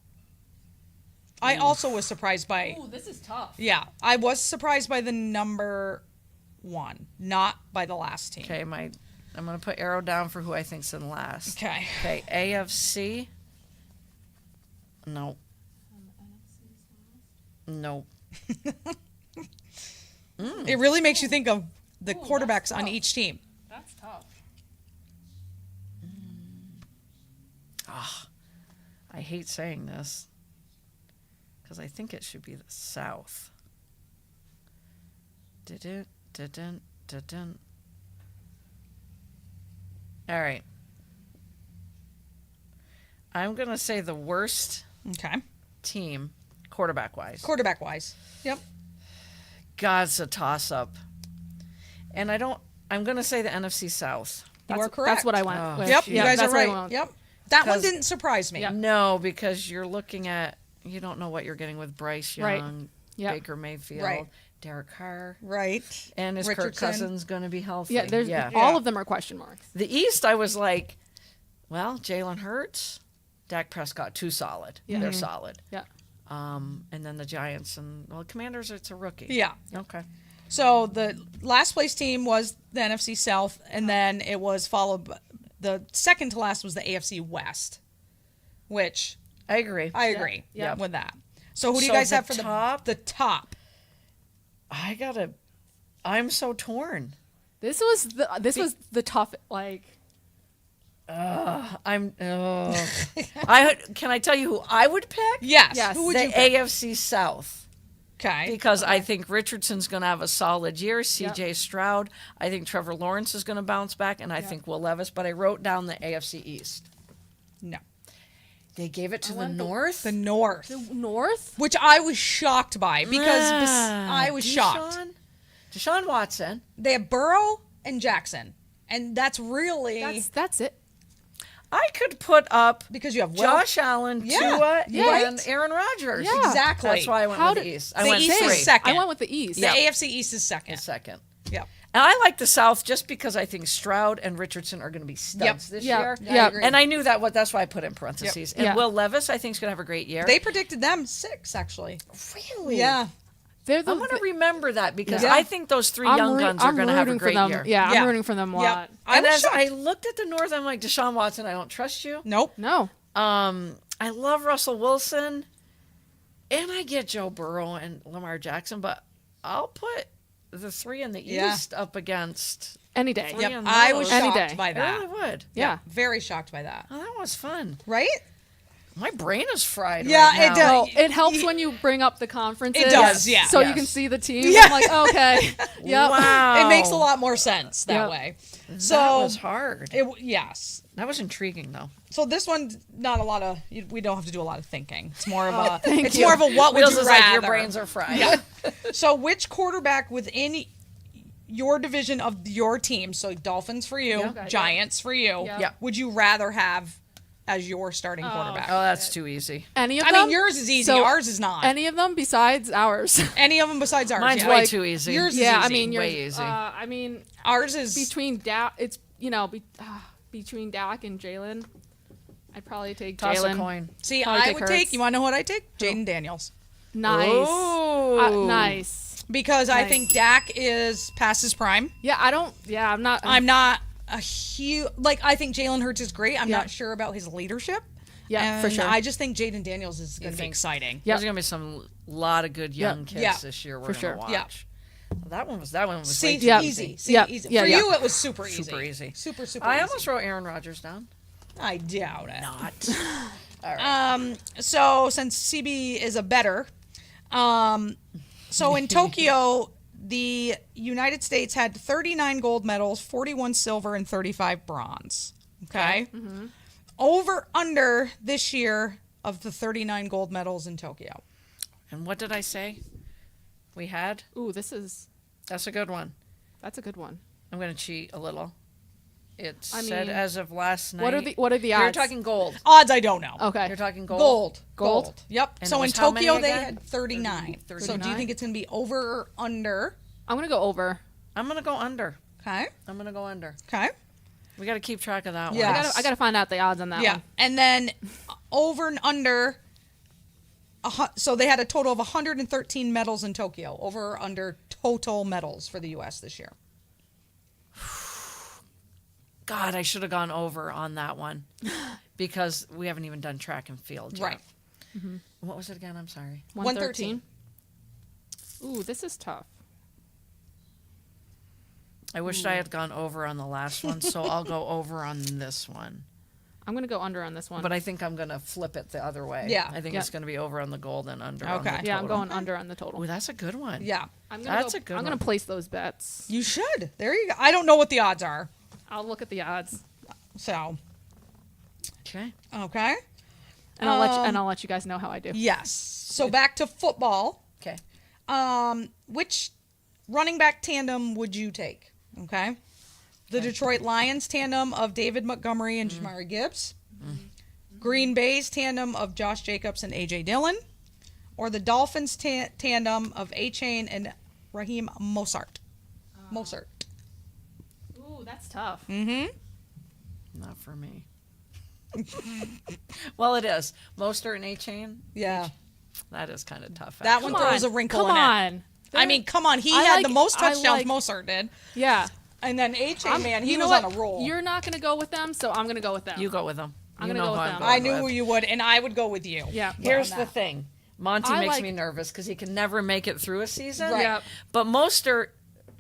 I also was surprised by Ooh, this is tough. yeah, I was surprised by the number 1, not by the last team. Okay, I'm going to put arrow down for who I think's in last. Okay. Okay, AFC. No. No. It really makes you think of the quarterbacks that's on tough. each team. That's tough. I hate saying this because I think it should be the South. Didn't. All right. I'm going to say the worst Okay. team, quarterback wise. Quarterback wise. Yep. God's a toss up. And I'm going to say the NFC South. You are correct. That's what I went Oh, with. Yep, Yeah, you guys are that's what I right. went with. Yep. That one 'Cause- didn't surprise me. Yeah. No, because you're looking at, you don't know what you're getting with Bryce Right. Young, Yep. Baker Mayfield, Right. Derek Carr. Right. And is Kirk Richardson. Cousins going to be healthy? Yeah, there's yeah. all of them are question marks. The East, I was like, well, Jalen Hurts, Dak Prescott, too solid. Yeah. They're solid. Yeah. And then the Giants and Commanders, it's a rookie. Yeah. Okay. So the last place team was the NFC South, and then it was followed by the second to last was the AFC West, which I agree. I agree Yeah. with that. So who do you So guys the have for top? the top? I'm so torn. This was the tough I'm. Can I tell you who I would pick? Yes. Yes. Who would The you pick? AFC South. Okay. Because I think Richardson's going to have a solid year. CJ Stroud. I think Trevor Lawrence is going to bounce back, and I think Will Levis. But I wrote down the AFC East. No. They gave it to the went the- North. The North. North? Which I was shocked by because I was shocked. Deshaun Watson. They have Burrow and Jackson. And that's really That's it. I could put up because you have Will. Josh Allen, Yeah, Tua, yeah. and Aaron Rodgers. Yeah. Exactly. That's why I went How with did- the East. I the went East three. is second. I went with the East. The AFC East is second. Second. Yep. And I like the South just because I think Stroud and Richardson are going to be studs this year. Yeah, I agree. And I knew that's why I put in parentheses. Yep. And Yeah. Will Levis, I think, is going to have a great year. They predicted them 6, actually. really? Yeah. They're the I'm going to remember that because Yeah. I think those 3 young guns are going to have a great them. year. Yeah, Yeah. I'm rooting for them a Yep. lot. I And was as shocked. I looked at the North, I'm like, Deshaun Watson, I don't trust you. Nope. No. I love Russell Wilson, and I get Joe Burrow and Lamar Jackson, but I'll put the 3 in the Yeah. East up against. Any day. Yep. Yep. and I was those. Any shocked day. by I that. really would. Yeah. Very shocked by that. Oh, that was fun. Right? My brain is fried. Yeah, right it now. does. Well, it helps when you bring up the conferences. It does, yeah. So you Yes. can see the team. Yeah. I'm like, okay. Yep. Wow. It makes a lot more sense that Yep. way. That So was hard. yes. That was intriguing, though. So this one's not a lot of. We don't have to do a lot of thinking. It's more of a. thank It's you. more of a what would Wheels you is rather. like your brains are fried. Yeah. So which quarterback within your division of your team, so Dolphins for you, Yeah. Okay, Giants for you, Yeah. Yeah. would you rather have as your starting quarterback? Oh, that's too easy. Any of I them? mean, yours is easy. So, Ours is not. Any of them besides ours? Any of them besides ours. Mine's yeah. way Like, too easy. yours is yeah, I easy. mean, yours, Way easy. I mean, Ours is between it's between Dak and Jalen, I'd probably take Toss a Jalen. coin. See, Probably I take would Hurts. take. You want to know what I take? Jaden Daniels, Nice. Ooh. Nice. because I Nice. think Dak is past his prime. Yeah, I don't. Yeah, I'm not. I'm not a huge I think Jalen Hurts is great. I'm Yeah. not sure about his leadership. Yeah, for And sure. I just think Jaden Daniels is going to be think- exciting. Yeah. There's gonna be some lot of good young kids Yeah. this year. We're For gonna sure. watch. Yeah. That one was See, way too Yeah. easy. See, Yeah. easy. Yeah, For yeah. you, it was super easy. Super easy. Super I easy. almost wrote Aaron Rodgers down. I doubt it. Not. All right. So since CB is a better, so in Tokyo, the United States had 39 gold medals, 41 silver, and 35 bronze. Okay. Over under this year of the 39 gold medals in Tokyo. And what did I say? We had. Ooh, That's a good one. that's a good one. I'm gonna cheat a little. It I said mean, as of last night. What are the You're odds? talking gold. Odds I don't know. Okay. You're talking gold. Gold. Gold? Yep. And so it in was how many Tokyo they again? had 39. So do you 39? think it's going to be over or under? I'm gonna go over. I'm gonna go under. Okay. I'm gonna go under. Okay. We got to keep track of that Yeah. one. Yes. I gotta find out the odds on that Yeah. one. And then over and under. So they had a total of 113 medals in Tokyo. Over or under total medals for the U.S. this year. God, I should have gone over on that one because we haven't even done track and field yet. Right. What was it again? I'm sorry. 113. Ooh, this is tough. I wished I had gone over on the last one, so I'll go over on this one. I'm gonna go under on this one. But I think I'm gonna flip it the other way. Yeah. I think Yeah. it's gonna be over on the gold and under on Okay. the yeah, I'm total. going under on the total. Ooh, that's a good one. Yeah. That's a good I'm gonna one. place those bets. You should. There you go. I don't know what the odds are. I'll look at the odds, So, Okay. okay. and I'll let you guys know how I do. Yes. So back to football. Okay. Which running back tandem would you take? Okay. The Detroit Lions tandem of David Montgomery and Jamari Gibbs. Green Bay's tandem of Josh Jacobs and A.J. Dillon. Or the Dolphins tandem of A-Chain and Raheem Mostert. Mostert. Ooh, that's tough. Not for me. Well, it is. Mostert and A-Chain. Yeah. That is kind of tough. That actually. one throws a wrinkle Come in it. on. I mean, come on. He I had like- the most I touchdowns like- Mostert did. Yeah. And then A-Chain, man, he you know was what? on a roll. You're not gonna go with them, so I'm gonna go with them. You go with them. I'm You gonna know go who with I'm them. I going knew with. who you would, and I would go with you. Yeah. Here's on the that. thing. Monty I makes like- me nervous because he can never make it through a season. Right. Yep. But Mostert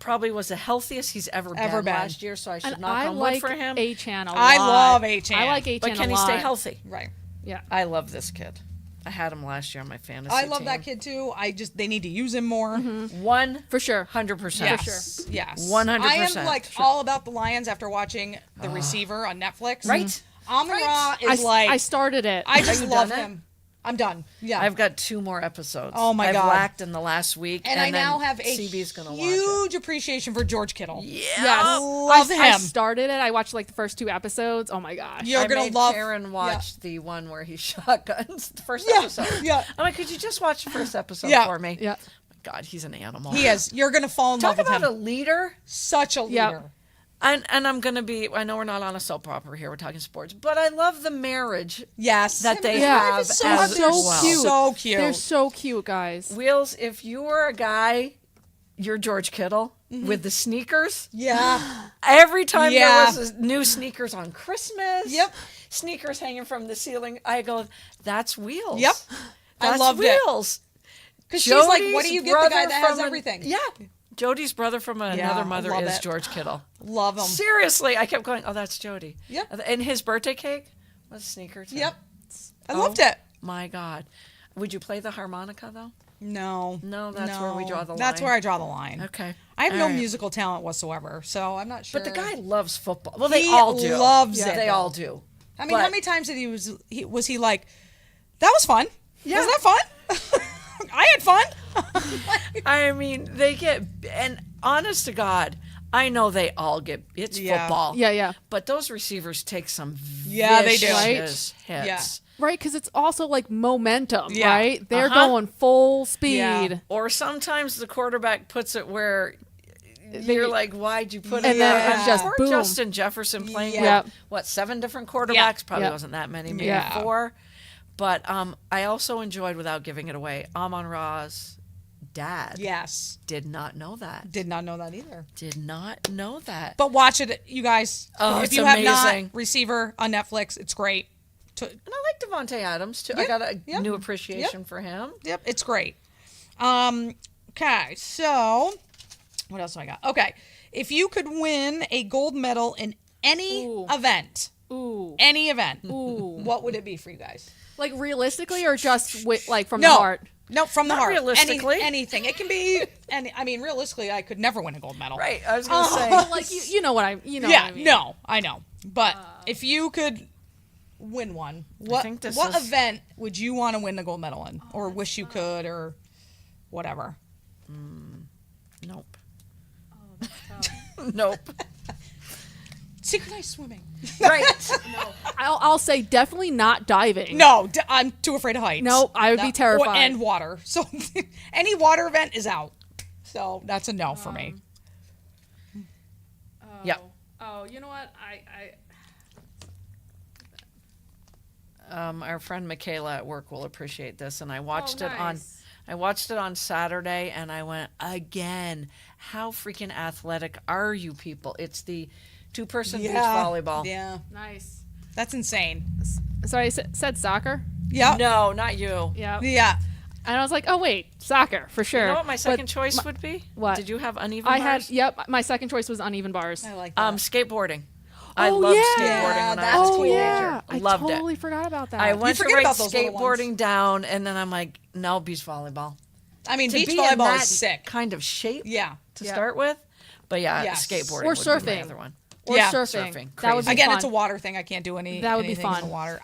probably was the healthiest he's ever been been. last year, so I should And knock I on wood like for him. A-Chan a lot. I love A-Chan. I like A-Chan But can a he lot. stay healthy? Right. Yeah. I love this kid. I had him last year on my fantasy I love team. that kid too. They need to use him more. 100%. For sure. Yes. Yes. 100%. I am like all about the Lions after watching The Receiver on Netflix. Right? Amon Ra is I started it. I just you love done it? him. I'm done. Yeah. I've got 2 more episodes. Oh my I've God. lacked in the last week, and I then now have a CB's gonna watch it. huge appreciation for George Kittle. Yes. Love I him. started it. I watched like the first 2 episodes. Oh my gosh. You're I gonna made love Karen watch the one where he shotguns the first Yeah, episode. yeah. I'm like, could you just watch the first episode Yeah. for me? Yeah. God, he's an animal. He is. You're gonna fall in Talk love with about him. a leader. Such a leader. Yep. And I'm going to be, I know we're not on a soap opera here, we're talking sports, but I love the marriage Yes. that they Yeah. have is so, as they're well. cute. so cute. They're so cute, guys. Wheels, if you were a guy, you're George Kittle with the sneakers. yeah. Every time Yeah. there was new sneakers on Christmas, Yep. sneakers hanging from the ceiling, I go, that's Wheels. Yep. I That's loved it. Wheels. Because she's like, what Jody's do you get the guy brother that has from an- everything? Yeah. Jody's brother from another mother love is it. George Kittle. Love him. Seriously, I kept going, oh, that's Jody. Yep. And his birthday cake was a sneaker, too. Yep. I Oh. loved it. My God. Would you play the harmonica, though? No. No, that's where we draw the That's line. where I draw the line. Okay. I have All no right. musical talent whatsoever, so I'm not sure. But the guy loves football. Well, they He all do. loves it, They though. all do. I mean, But- how many times did was he like, that was fun? Yeah. Wasn't that fun? I had fun. I mean, they get, and honest to God, I know they all get, it's Yeah. football. Yeah, yeah. But those receivers take some Yeah, they do. vicious Right? hits. Right, because it's also like momentum, Yeah. right? They're Uh-huh. going full speed. Yeah. Or sometimes the quarterback puts it where you're like, why'd you put it And then there? it's just Poor boom. Justin Jefferson playing Yeah. with, what, 7 different quarterbacks? Yeah. Probably Yeah. wasn't that many, maybe Yeah. 4. But I also enjoyed, without giving it away, Amon Ra's dad Yes. did not know that. Did not know that either. Did not know that. But watch it, you guys. Oh, if it's you have amazing. not, Receiver on Netflix. It's great. And I like Devontae Adams too. I Yep, got a yep, new appreciation for him. Yep, it's great. Okay, so what else do I got? Okay, if you could win a gold medal in any Ooh. event, Ooh. Ooh. What would it be for you guys? Like realistically or just like from No. the heart? No, from the Not heart. realistically. Anything. It can be. I mean, realistically, I could never win a gold medal. Right. I was gonna say. Like you know what I Yeah. what I mean. No, I know. But if you could win one, what think this what is- event would you want to win the gold medal in, or wish you could, or whatever? Nope. Nope. Synchronized swimming. Right. I'll say definitely not diving. No, I'm too afraid of heights. Nope, I would be terrified. And water. So any water event is out. So that's a no for me. Yeah. Oh, you know what? Our friend Michaela at work will appreciate this, and I watched Oh, it on. nice. I watched it on Saturday, and I went again. How freaking athletic are you people? It's the 2-person beach volleyball. Yeah, Nice. that's insane. Sorry, I said soccer. Yeah. No, not you. Yeah. Yeah. And I was like, oh wait, soccer for sure. You know what my But second choice would be? what? Did you have uneven I bars? had. Yep. My second choice was uneven bars. I like that. Skateboarding. I Oh, loved yeah. skateboarding when I That's was a Oh cool. yeah, teenager. Loved I it. totally forgot about that. I went to forget write about those little ones. skateboarding down, and then I'm like, no, beach volleyball. I mean, To beach be in volleyball that is sick. kind of shape Yeah. to Yeah. start with. But yeah, Yes. skateboarding Or would be my surfing. other one. or Yeah. surfing. Surfing. That would be Crazy. Again, fun. it's a water thing. I can't do anything That would be in the fun. water.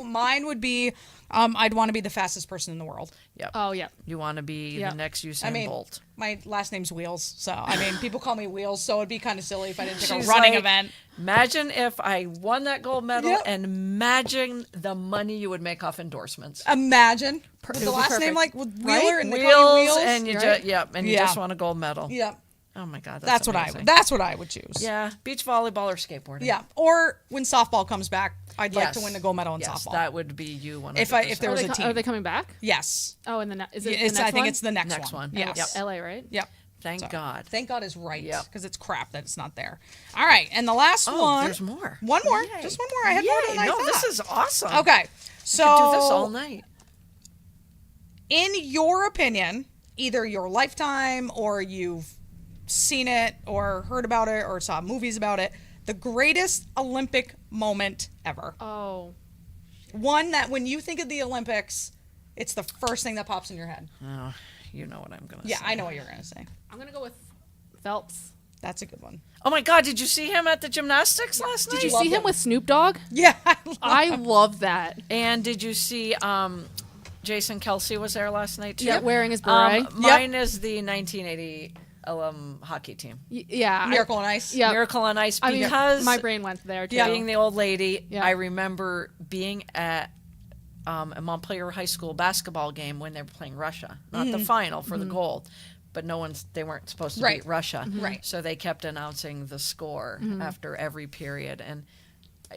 Mine would be, I'd want to be the fastest person in the world. Yep. Oh yeah. You want to be Yeah. the next Usain I mean, Bolt. my last name's Wheels, so I mean, people call me Wheels, so it'd be kind of silly if I didn't pick a She's running like, event. Imagine if I won that gold medal, Yep. and imagine the money you would make off endorsements. Imagine with it the would be last name perfect. like with Right? Wheeler and they call you Wheels, Wheels. and you right? you Yeah. just want a gold medal. Yep, Oh my God, that's amazing. that's what I would choose. Yeah, beach volleyball or skateboarding. Yeah, or when softball comes back, I'd like to Yes. win the gold medal in Yes, softball. that would be you. 100%. If there was a team. Are they coming back? Yes, Oh, in the is it? Yeah, the it's, next I think one? it's the next, Next one. one. Yes. Yep. LA, right? Yep. Thank So, God. Thank God is right Yep. because it's crap that it's not there. All right, and the last Oh, one. there's more. One more. Yay. Just one more. I had more Yay. than I No, thought. this is awesome. Okay, so Do this all night. in your opinion, either your lifetime or you've seen it or heard about it or saw movies about it, the greatest Olympic moment ever. Oh, One that when you think of the Olympics, it's the first thing that pops in your head. Oh, you know what I'm going to Yeah, say. I know what you're going to say. I'm gonna go with Phelps. That's a good one. Oh my God, did you see him at the gymnastics last night? Did you Love see him him. with Snoop Dogg? Yeah. I love that. And did you see Jason Kelsey was there last night too? Yeah, wearing his beret. Mine is the 1980 hockey team. Yeah, Miracle on Ice. Yeah, Miracle on Ice, I mean, because my brain went there too. being the old lady, Yeah. I remember being at a Montpelier High School basketball game when they were playing Russia, not the final for the gold, but they weren't supposed to Right. beat Russia, Right. So they kept announcing the score after every period, and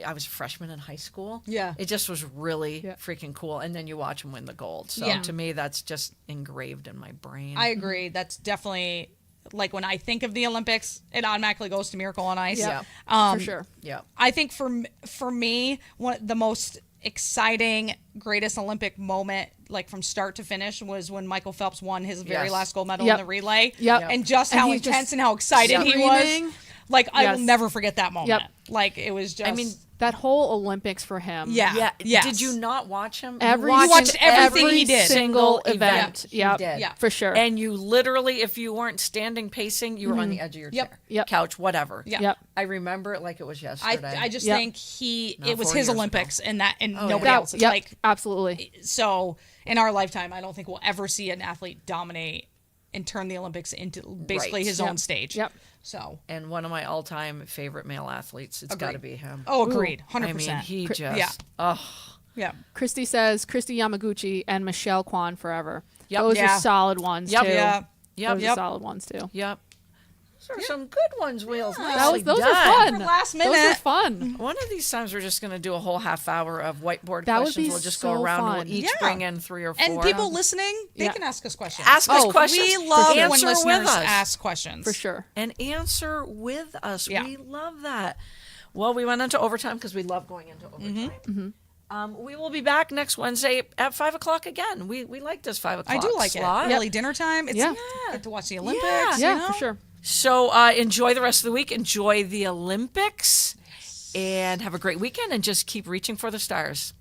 I was a freshman in high school. Yeah. It just was really Yeah. freaking cool, and then you watch them win the gold. So Yeah. to me, that's just engraved in my brain. I agree. That's definitely like when I think of the Olympics, it automatically goes to Miracle on Ice. Yeah. For sure. yeah. I think for me, the most exciting, greatest Olympic moment, like from start to finish, was when Michael Phelps won his very Yes. last gold medal Yep. in the relay. Yep. And just And how he's just intense and how excited he screaming. was. Like, I will Yes. never forget that moment. Yep. Like, it was just. I mean, That whole Olympics for him. yeah. Yeah. Yes. Did you not watch him? Every You watched sing- everything every he did. single Single event. he Yep. did. Yeah. For sure. And you literally, if you weren't standing pacing, you were on the edge of your Yep. chair, Yep. couch, whatever. Yeah. Yep. I remember it like it was I yesterday. just Yep. think it was 4 his years Olympics and Oh, nobody That- else's. yep, Like, absolutely. so in our lifetime, I don't think we'll ever see an athlete dominate and turn the Olympics into basically Right. his Yep. own stage. Yep. So, and one of my all-time favorite male athletes. It's got to Agreed. be him. oh, agreed, I 100%. mean, he just. yeah. Oh, Yeah. Christy says Christy Yamaguchi and Michelle Kwan forever. Yep. Those Yeah. are solid ones Yep. too. Yeah. Yep. Those Yep. are solid ones too. Yep. Those are some good ones, Wheels. Those are done. fun. For last Those are minute. fun. One of these times we're just going to do a whole half hour of whiteboard That would questions. be We'll just so go around and fun. we'll each Yeah. bring in 3 or 4. And people listening, they Yeah. can ask us questions. Ask us Oh, questions. We love when Answer listeners with us. ask questions. For sure. And answer with us. Yeah. We love that. Well, we went into overtime because we love going into overtime. Mm-hmm. We will be back next Wednesday at 5 o'clock again. We like this 5 o'clock I do like slot. it. Early dinner time. It's Yeah. get to watch the Olympics. Yeah. you Yeah, know? for sure. So enjoy the rest of the week. Enjoy the Olympics. And have a great weekend and just keep reaching for the stars.